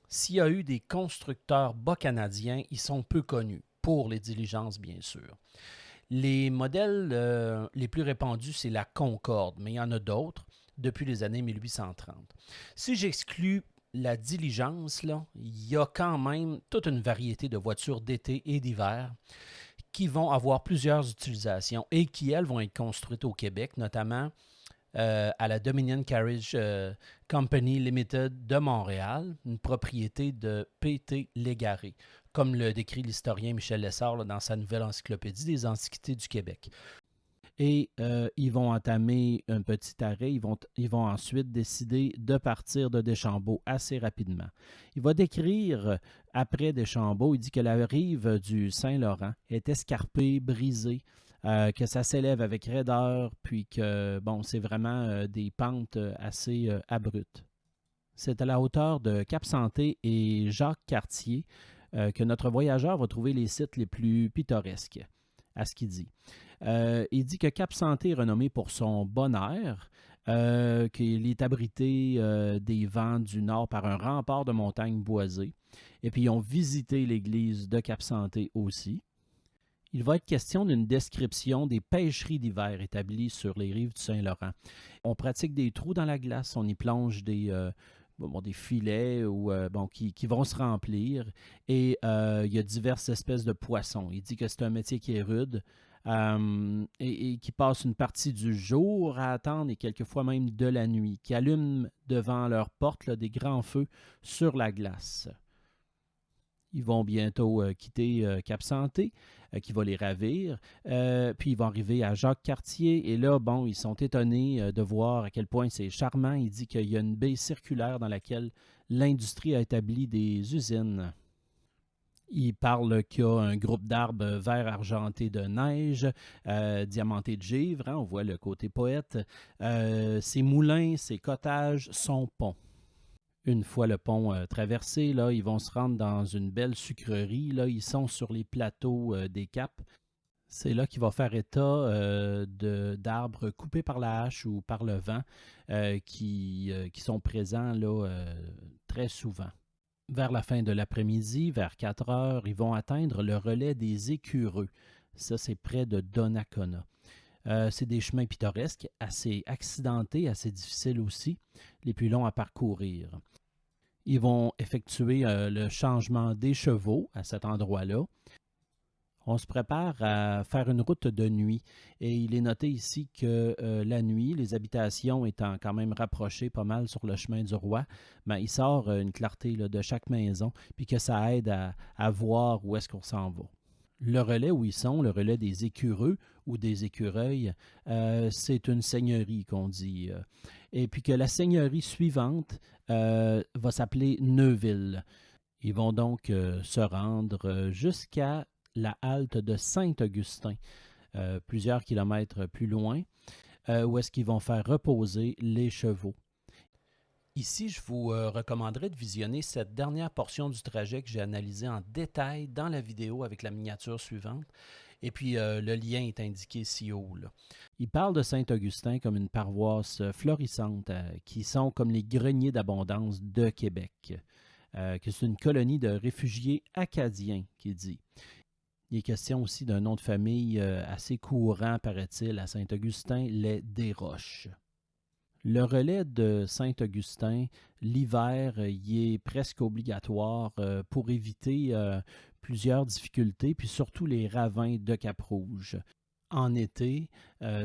S'il y a eu des constructeurs bas canadiens, ils sont peu connus, pour les diligences, bien sûr. Les modèles les plus répandus, c'est la Concorde, mais il y en a d'autres depuis les années 1830. Si j'exclus la diligence, là, il y a quand même toute une variété de voitures d'été et d'hiver qui vont avoir plusieurs utilisations et qui, elles, vont être construites au Québec, notamment à la Dominion Carriage Company Limited de Montréal, une propriété de P.T. Légaré, comme le décrit l'historien Michel Lessard dans sa nouvelle encyclopédie des Antiquités du Québec. Et ils vont entamer un petit arrêt. Ils vont ensuite décider de partir de Deschambault assez rapidement. Il va décrire, après Deschambault, il dit que la rive du Saint-Laurent est escarpée, brisée, que ça s'élève avec raideur, puis que, bon, c'est vraiment des pentes assez abruptes. C'est à la hauteur de Cap-Santé et Jacques-Cartier que notre voyageur va trouver les sites les plus pittoresques, à ce qu'il dit. Il dit que Cap-Santé est renommé pour son bon air, qu'il est abrité des vents du nord par un rempart de montagnes boisées. Et puis, ils ont visité l'église de Cap-Santé aussi. Il va être question d'une description des pêcheries d'hiver établies sur les rives du Saint-Laurent. On pratique des trous dans la glace, on y plonge des filets qui vont se remplir. Et il y a diverses espèces de poissons. Il dit que c'est un métier qui est rude et qui passe une partie du jour à attendre et quelquefois même de la nuit, qui allument devant leur porte des grands feux sur la glace. Ils vont bientôt quitter Cap-Santé, qui va les ravir. Puis ils vont arriver à Jacques-Cartier. Et là, bon, ils sont étonnés de voir à quel point c'est charmant. Il dit qu'il y a une baie circulaire dans laquelle l'industrie a établi des usines. Il parle qu'il y a un groupe d'arbres vert argentés de neige, diamantés de givre. Hein, on voit le côté poète. Ses moulins, ses cottages, son pont. Une fois le pont traversé, là, ils vont se rendre dans une belle sucrerie. Là, ils sont sur les plateaux des Caps. C'est là qu'il va faire état d'arbres coupés par la hache ou par le vent qui sont présents là, très souvent. Vers la fin de l'après-midi, vers 4 heures, ils vont atteindre le relais des Écureux. Ça, c'est près de Donnacona. C'est des chemins pittoresques, assez accidentés, assez difficiles aussi, les plus longs à parcourir. Ils vont effectuer le changement des chevaux à cet endroit-là. On se prépare à faire une route de nuit et il est noté ici que la nuit, les habitations étant quand même rapprochées pas mal sur le chemin du roi, ben, il sort une clarté là, de chaque maison puis que ça aide à voir où est-ce qu'on s'en va. Le relais où ils sont, le relais des Écureux ou des Écureuils, c'est une seigneurie qu'on dit. Et puis que la seigneurie suivante va s'appeler Neuville. Ils vont donc se rendre jusqu'à la halte de Saint-Augustin, plusieurs kilomètres plus loin, où est-ce qu'ils vont faire reposer les chevaux. Ici, je vous recommanderais de visionner cette dernière portion du trajet que j'ai analysé en détail dans la vidéo avec la miniature suivante. Et puis, le lien est indiqué ici haut. Là. Il parle de Saint-Augustin comme une paroisse florissante qui sont comme les greniers d'abondance de Québec, que c'est une colonie de réfugiés acadiens, qu'il dit. Il est question aussi d'un nom de famille assez courant, paraît-il, à Saint-Augustin, les Desroches. Le relais de Saint-Augustin, l'hiver, il est presque obligatoire pour éviter plusieurs difficultés, puis surtout les ravins de Cap-Rouge. En été,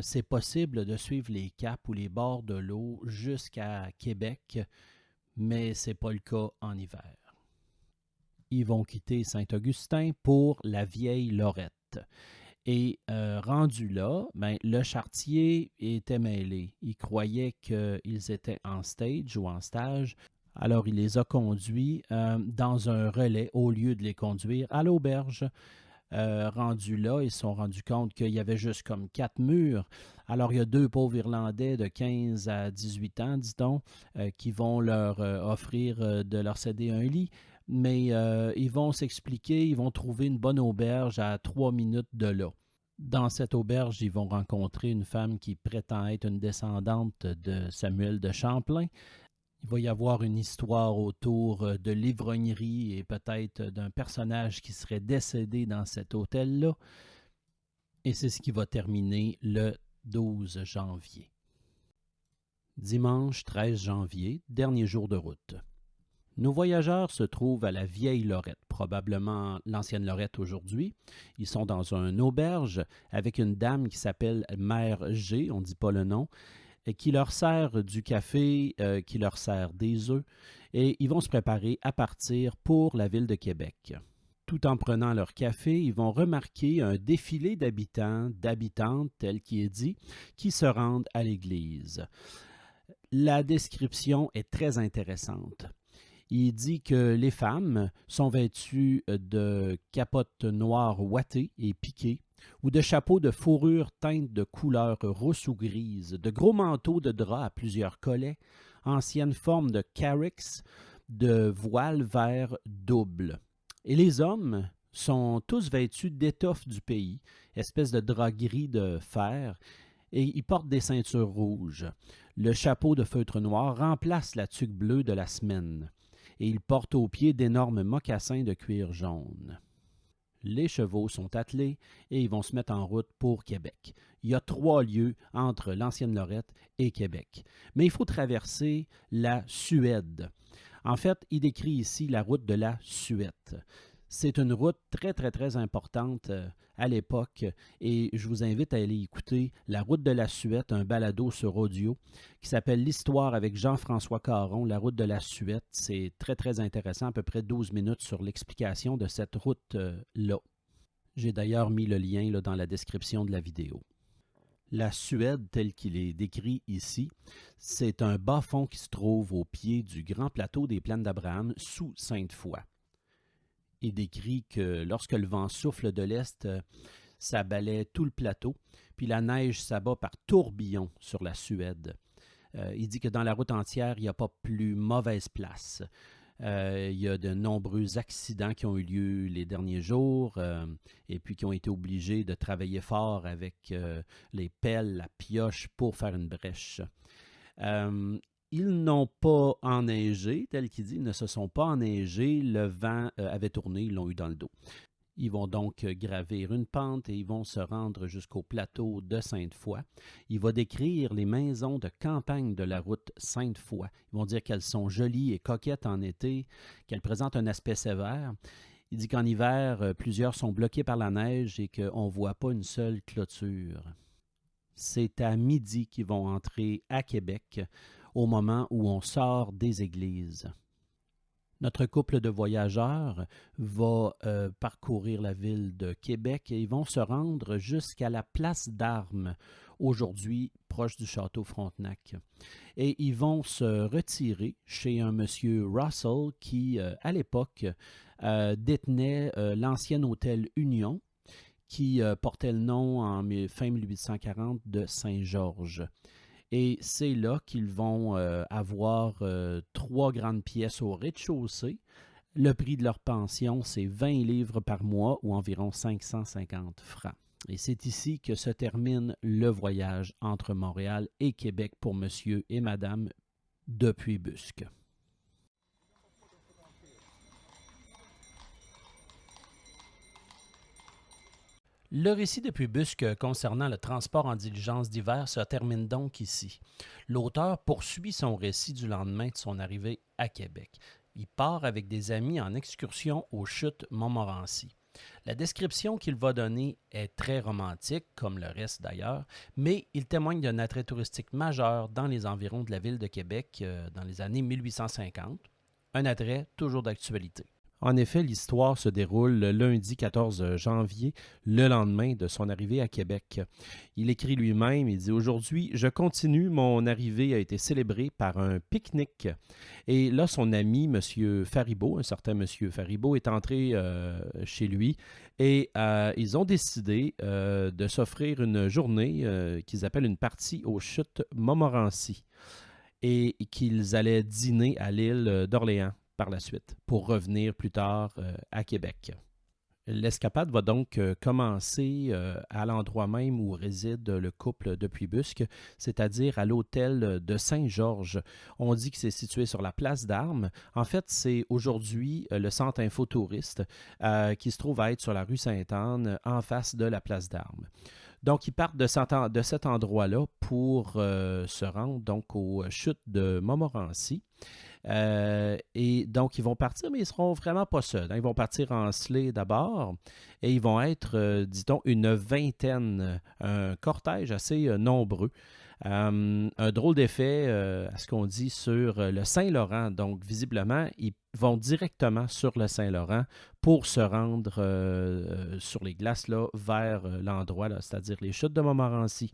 c'est possible de suivre les caps ou les bords de l'eau jusqu'à Québec, mais ce n'est pas le cas en hiver. Ils vont quitter Saint-Augustin pour la vieille Lorette. Et rendu là, ben, le charretier était mêlé. Il croyait qu'ils étaient en stage ou en stage. Alors, il les a conduits dans un relais au lieu de les conduire à l'auberge. Rendu là, ils se sont rendus compte qu'il y avait juste comme 4 murs. Alors, il y a 2 pauvres Irlandais de 15 à 18 ans, dit-on, qui vont leur offrir de leur céder un lit. Mais ils vont s'expliquer, ils vont trouver une bonne auberge à 3 minutes de là. Dans cette auberge, ils vont rencontrer une femme qui prétend être une descendante de Samuel de Champlain. Il va y avoir une histoire autour de l'ivrognerie et peut-être d'un personnage qui serait décédé dans cet hôtel-là. Et c'est ce qui va terminer le 12 janvier. Dimanche 13 janvier, dernier jour de route. Nos voyageurs se trouvent à la vieille Lorette, probablement l'ancienne Lorette aujourd'hui. Ils sont dans une auberge avec une dame qui s'appelle Mère G, on ne dit pas le nom, et qui leur sert du café, qui leur sert des œufs, et ils vont se préparer à partir pour la ville de Québec. Tout en prenant leur café, ils vont remarquer un défilé d'habitants, d'habitantes, tel qu'il est dit, qui se rendent à l'église. La description est très intéressante. Il dit que les femmes sont vêtues de capotes noires ouatées et piquées, ou de chapeaux de fourrure teintes de couleurs rousse ou grise, de gros manteaux de drap à plusieurs collets, anciennes formes de carricks, de voiles vert double. Et les hommes sont tous vêtus d'étoffes du pays, espèce de drap gris de fer, et ils portent des ceintures rouges. Le chapeau de feutre noir remplace la tuque bleue de la semaine, et ils portent aux pieds d'énormes mocassins de cuir jaune. Les chevaux sont attelés et ils vont se mettre en route pour Québec. Il y a 3 lieues entre l'ancienne Lorette et Québec. Mais il faut traverser la Suède. En fait, il décrit ici la route de la Suède. C'est une route très, très, très importante à l'époque et je vous invite à aller écouter La route de la Suède, un balado sur audio qui s'appelle L'Histoire avec Jean-François Caron, La route de la Suède. C'est très, très intéressant, à peu près 12 minutes sur l'explication de cette route-là. J'ai d'ailleurs mis le lien là, dans la description de la vidéo. La Suède, tel qu'il est décrit ici, c'est un bas-fond qui se trouve au pied du grand plateau des Plaines d'Abraham sous Sainte-Foy. Il décrit que lorsque le vent souffle de l'est, ça balaie tout le plateau, puis la neige s'abat par tourbillon sur la Suède. Il dit que dans la route entière, il n'y a pas plus mauvaise place. Il y a de nombreux accidents qui ont eu lieu les derniers jours et puis qui ont été obligés de travailler fort avec les pelles, la pioche pour faire une brèche. Ils n'ont pas enneigé, tel qu'il dit, ils ne se sont pas enneigés, le vent avait tourné, ils l'ont eu dans le dos. Ils vont donc gravir une pente et ils vont se rendre jusqu'au plateau de Sainte-Foy. Il va décrire les maisons de campagne de la route Sainte-Foy. Ils vont dire qu'elles sont jolies et coquettes en été, qu'elles présentent un aspect sévère. Il dit qu'en hiver, plusieurs sont bloquées par la neige et qu'on ne voit pas une seule clôture. C'est à midi qu'ils vont entrer à Québec, au moment où on sort des églises. Notre couple de voyageurs va parcourir la ville de Québec et ils vont se rendre jusqu'à la place d'Armes, aujourd'hui proche du château Frontenac. Et ils vont se retirer chez un monsieur Russell qui, à l'époque, détenait l'ancien hôtel Union, qui portait le nom en fin 1840 de Saint-Georges. Et c'est là qu'ils vont avoir 3 grandes pièces au rez-de-chaussée. Le prix de leur pension, c'est 20 livres par mois ou environ 550 francs. Et c'est ici que se termine le voyage entre Montréal et Québec pour monsieur et madame de Puybusque. Le récit de Puybusque concernant le transport en diligence d'hiver se termine donc ici. L'auteur poursuit son récit du lendemain de son arrivée à Québec. Il part avec des amis en excursion aux chutes Montmorency. La description qu'il va donner est très romantique, comme le reste d'ailleurs, mais il témoigne d'un attrait touristique majeur dans les environs de la ville de Québec dans les années 1850, un attrait toujours d'actualité. En effet, l'histoire se déroule le lundi 14 janvier, le lendemain de son arrivée à Québec. Il écrit lui-même, il dit « Aujourd'hui, je continue, mon arrivée a été célébrée par un pique-nique. » Et là, son ami, M. Faribault, un certain M. Faribault, est entré chez lui et ils ont décidé de s'offrir une journée qu'ils appellent une partie aux chutes Montmorency et qu'ils allaient dîner à l'île d'Orléans par la suite, pour revenir plus tard à Québec. L'escapade va donc commencer à l'endroit même où réside le couple de Puybusque, c'est-à-dire à l'hôtel de Saint-Georges. On dit que c'est situé sur la place d'Armes. En fait, c'est aujourd'hui le centre infotouriste qui se trouve à être sur la rue Sainte-Anne, en face de la place d'Armes. Donc, ils partent de cet endroit-là pour se rendre donc aux chutes de Montmorency. Et donc, ils vont partir, mais ils ne seront vraiment pas seuls, hein. Ils vont partir en sleigh d'abord et ils vont être, dit-on, une vingtaine, un cortège assez nombreux. Un drôle d'effet à ce qu'on dit sur le Saint-Laurent. Donc, visiblement, ils vont directement sur le Saint-Laurent pour se rendre sur les glaces là, vers l'endroit, là, c'est-à-dire les chutes de Montmorency.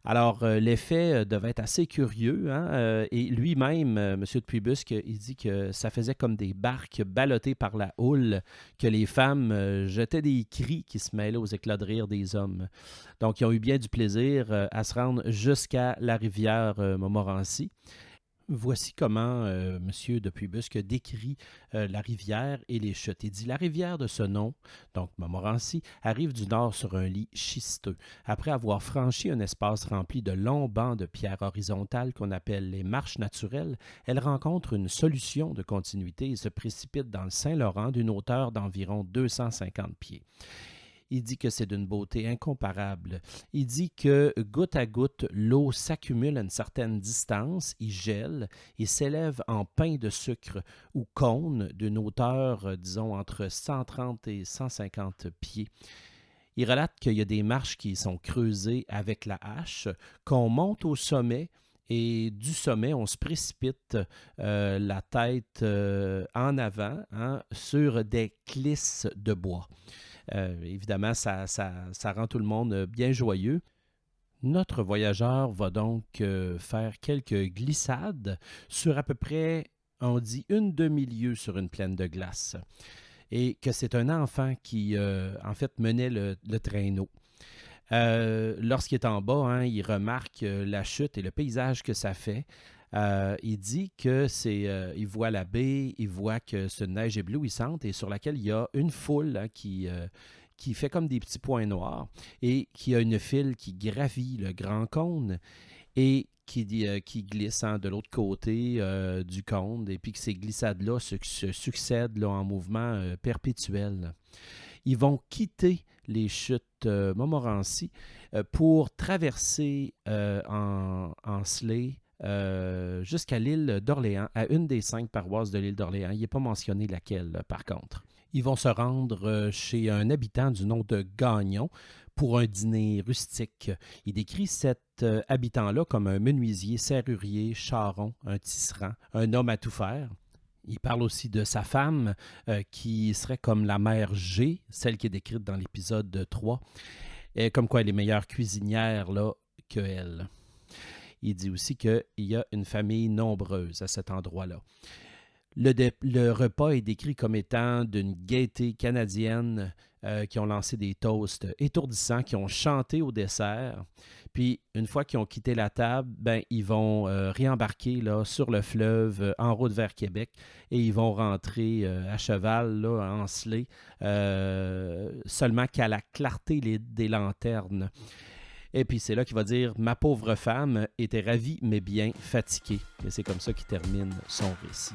Alors, l'effet devait être assez curieux, hein, et lui-même, M. de Puybusque, il dit que ça faisait comme des barques ballottées par la houle, que les femmes jetaient des cris qui se mêlaient aux éclats de rire des hommes. Donc, ils ont eu bien du plaisir à se rendre jusqu'à la rivière Montmorency. Voici comment M. de Puybusque décrit la rivière et les chutes. Il dit: La rivière de ce nom, donc Montmorency, arrive du nord sur un lit schisteux. Après avoir franchi un espace rempli de longs bancs de pierres horizontales qu'on appelle les marches naturelles, elle rencontre une solution de continuité et se précipite dans le Saint-Laurent d'une hauteur d'environ 250 pieds. Il dit que c'est d'une beauté incomparable. Il dit que goutte à goutte, l'eau s'accumule à une certaine distance, il gèle et s'élève en pain de sucre ou cône d'une hauteur, disons, entre 130 et 150 pieds. Il relate qu'il y a des marches qui sont creusées avec la hache, qu'on monte au sommet et du sommet, on se précipite la tête en avant, hein, sur des clisses de bois. Évidemment, ça rend tout le monde bien joyeux. Notre voyageur va donc faire quelques glissades sur à peu près, on dit, une demi-lieue sur une plaine de glace. Et que c'est un enfant qui, en fait, menait le traîneau. Lorsqu'il est en bas, hein, il remarque la chute et le paysage que ça fait. Il dit que il voit la baie, il voit que c'est une neige éblouissante et sur laquelle il y a une foule, hein, qui fait comme des petits points noirs et qui a une file qui gravit le grand cône et qui glisse, hein, de l'autre côté du cône, et puis que ces glissades-là se succèdent là, en mouvement perpétuel. Ils vont quitter les chutes Montmorency pour traverser en sleigh jusqu'à l'île d'Orléans, à une des 5 paroisses de l'île d'Orléans. Il n'est pas mentionné laquelle, par contre. Ils vont se rendre chez un habitant du nom de Gagnon pour un dîner rustique. Il décrit cet habitant-là comme un menuisier, serrurier, charron, un tisserand, un homme à tout faire. Il parle aussi de sa femme, qui serait comme la mère G, celle qui est décrite dans l'épisode 3, et comme quoi elle est meilleure cuisinière là, qu'elle. Il dit aussi qu'il y a une famille nombreuse à cet endroit-là. Le repas est décrit comme étant d'une gaieté canadienne, qui ont lancé des toasts étourdissants, qui ont chanté au dessert. Puis, une fois qu'ils ont quitté la table, ben, ils vont réembarquer là, sur le fleuve en route vers Québec et ils vont rentrer à cheval, là, en sleigh, seulement qu'à la clarté des lanternes. Et puis c'est là qu'il va dire « Ma pauvre femme était ravie mais bien fatiguée ». Et c'est comme ça qu'il termine son récit.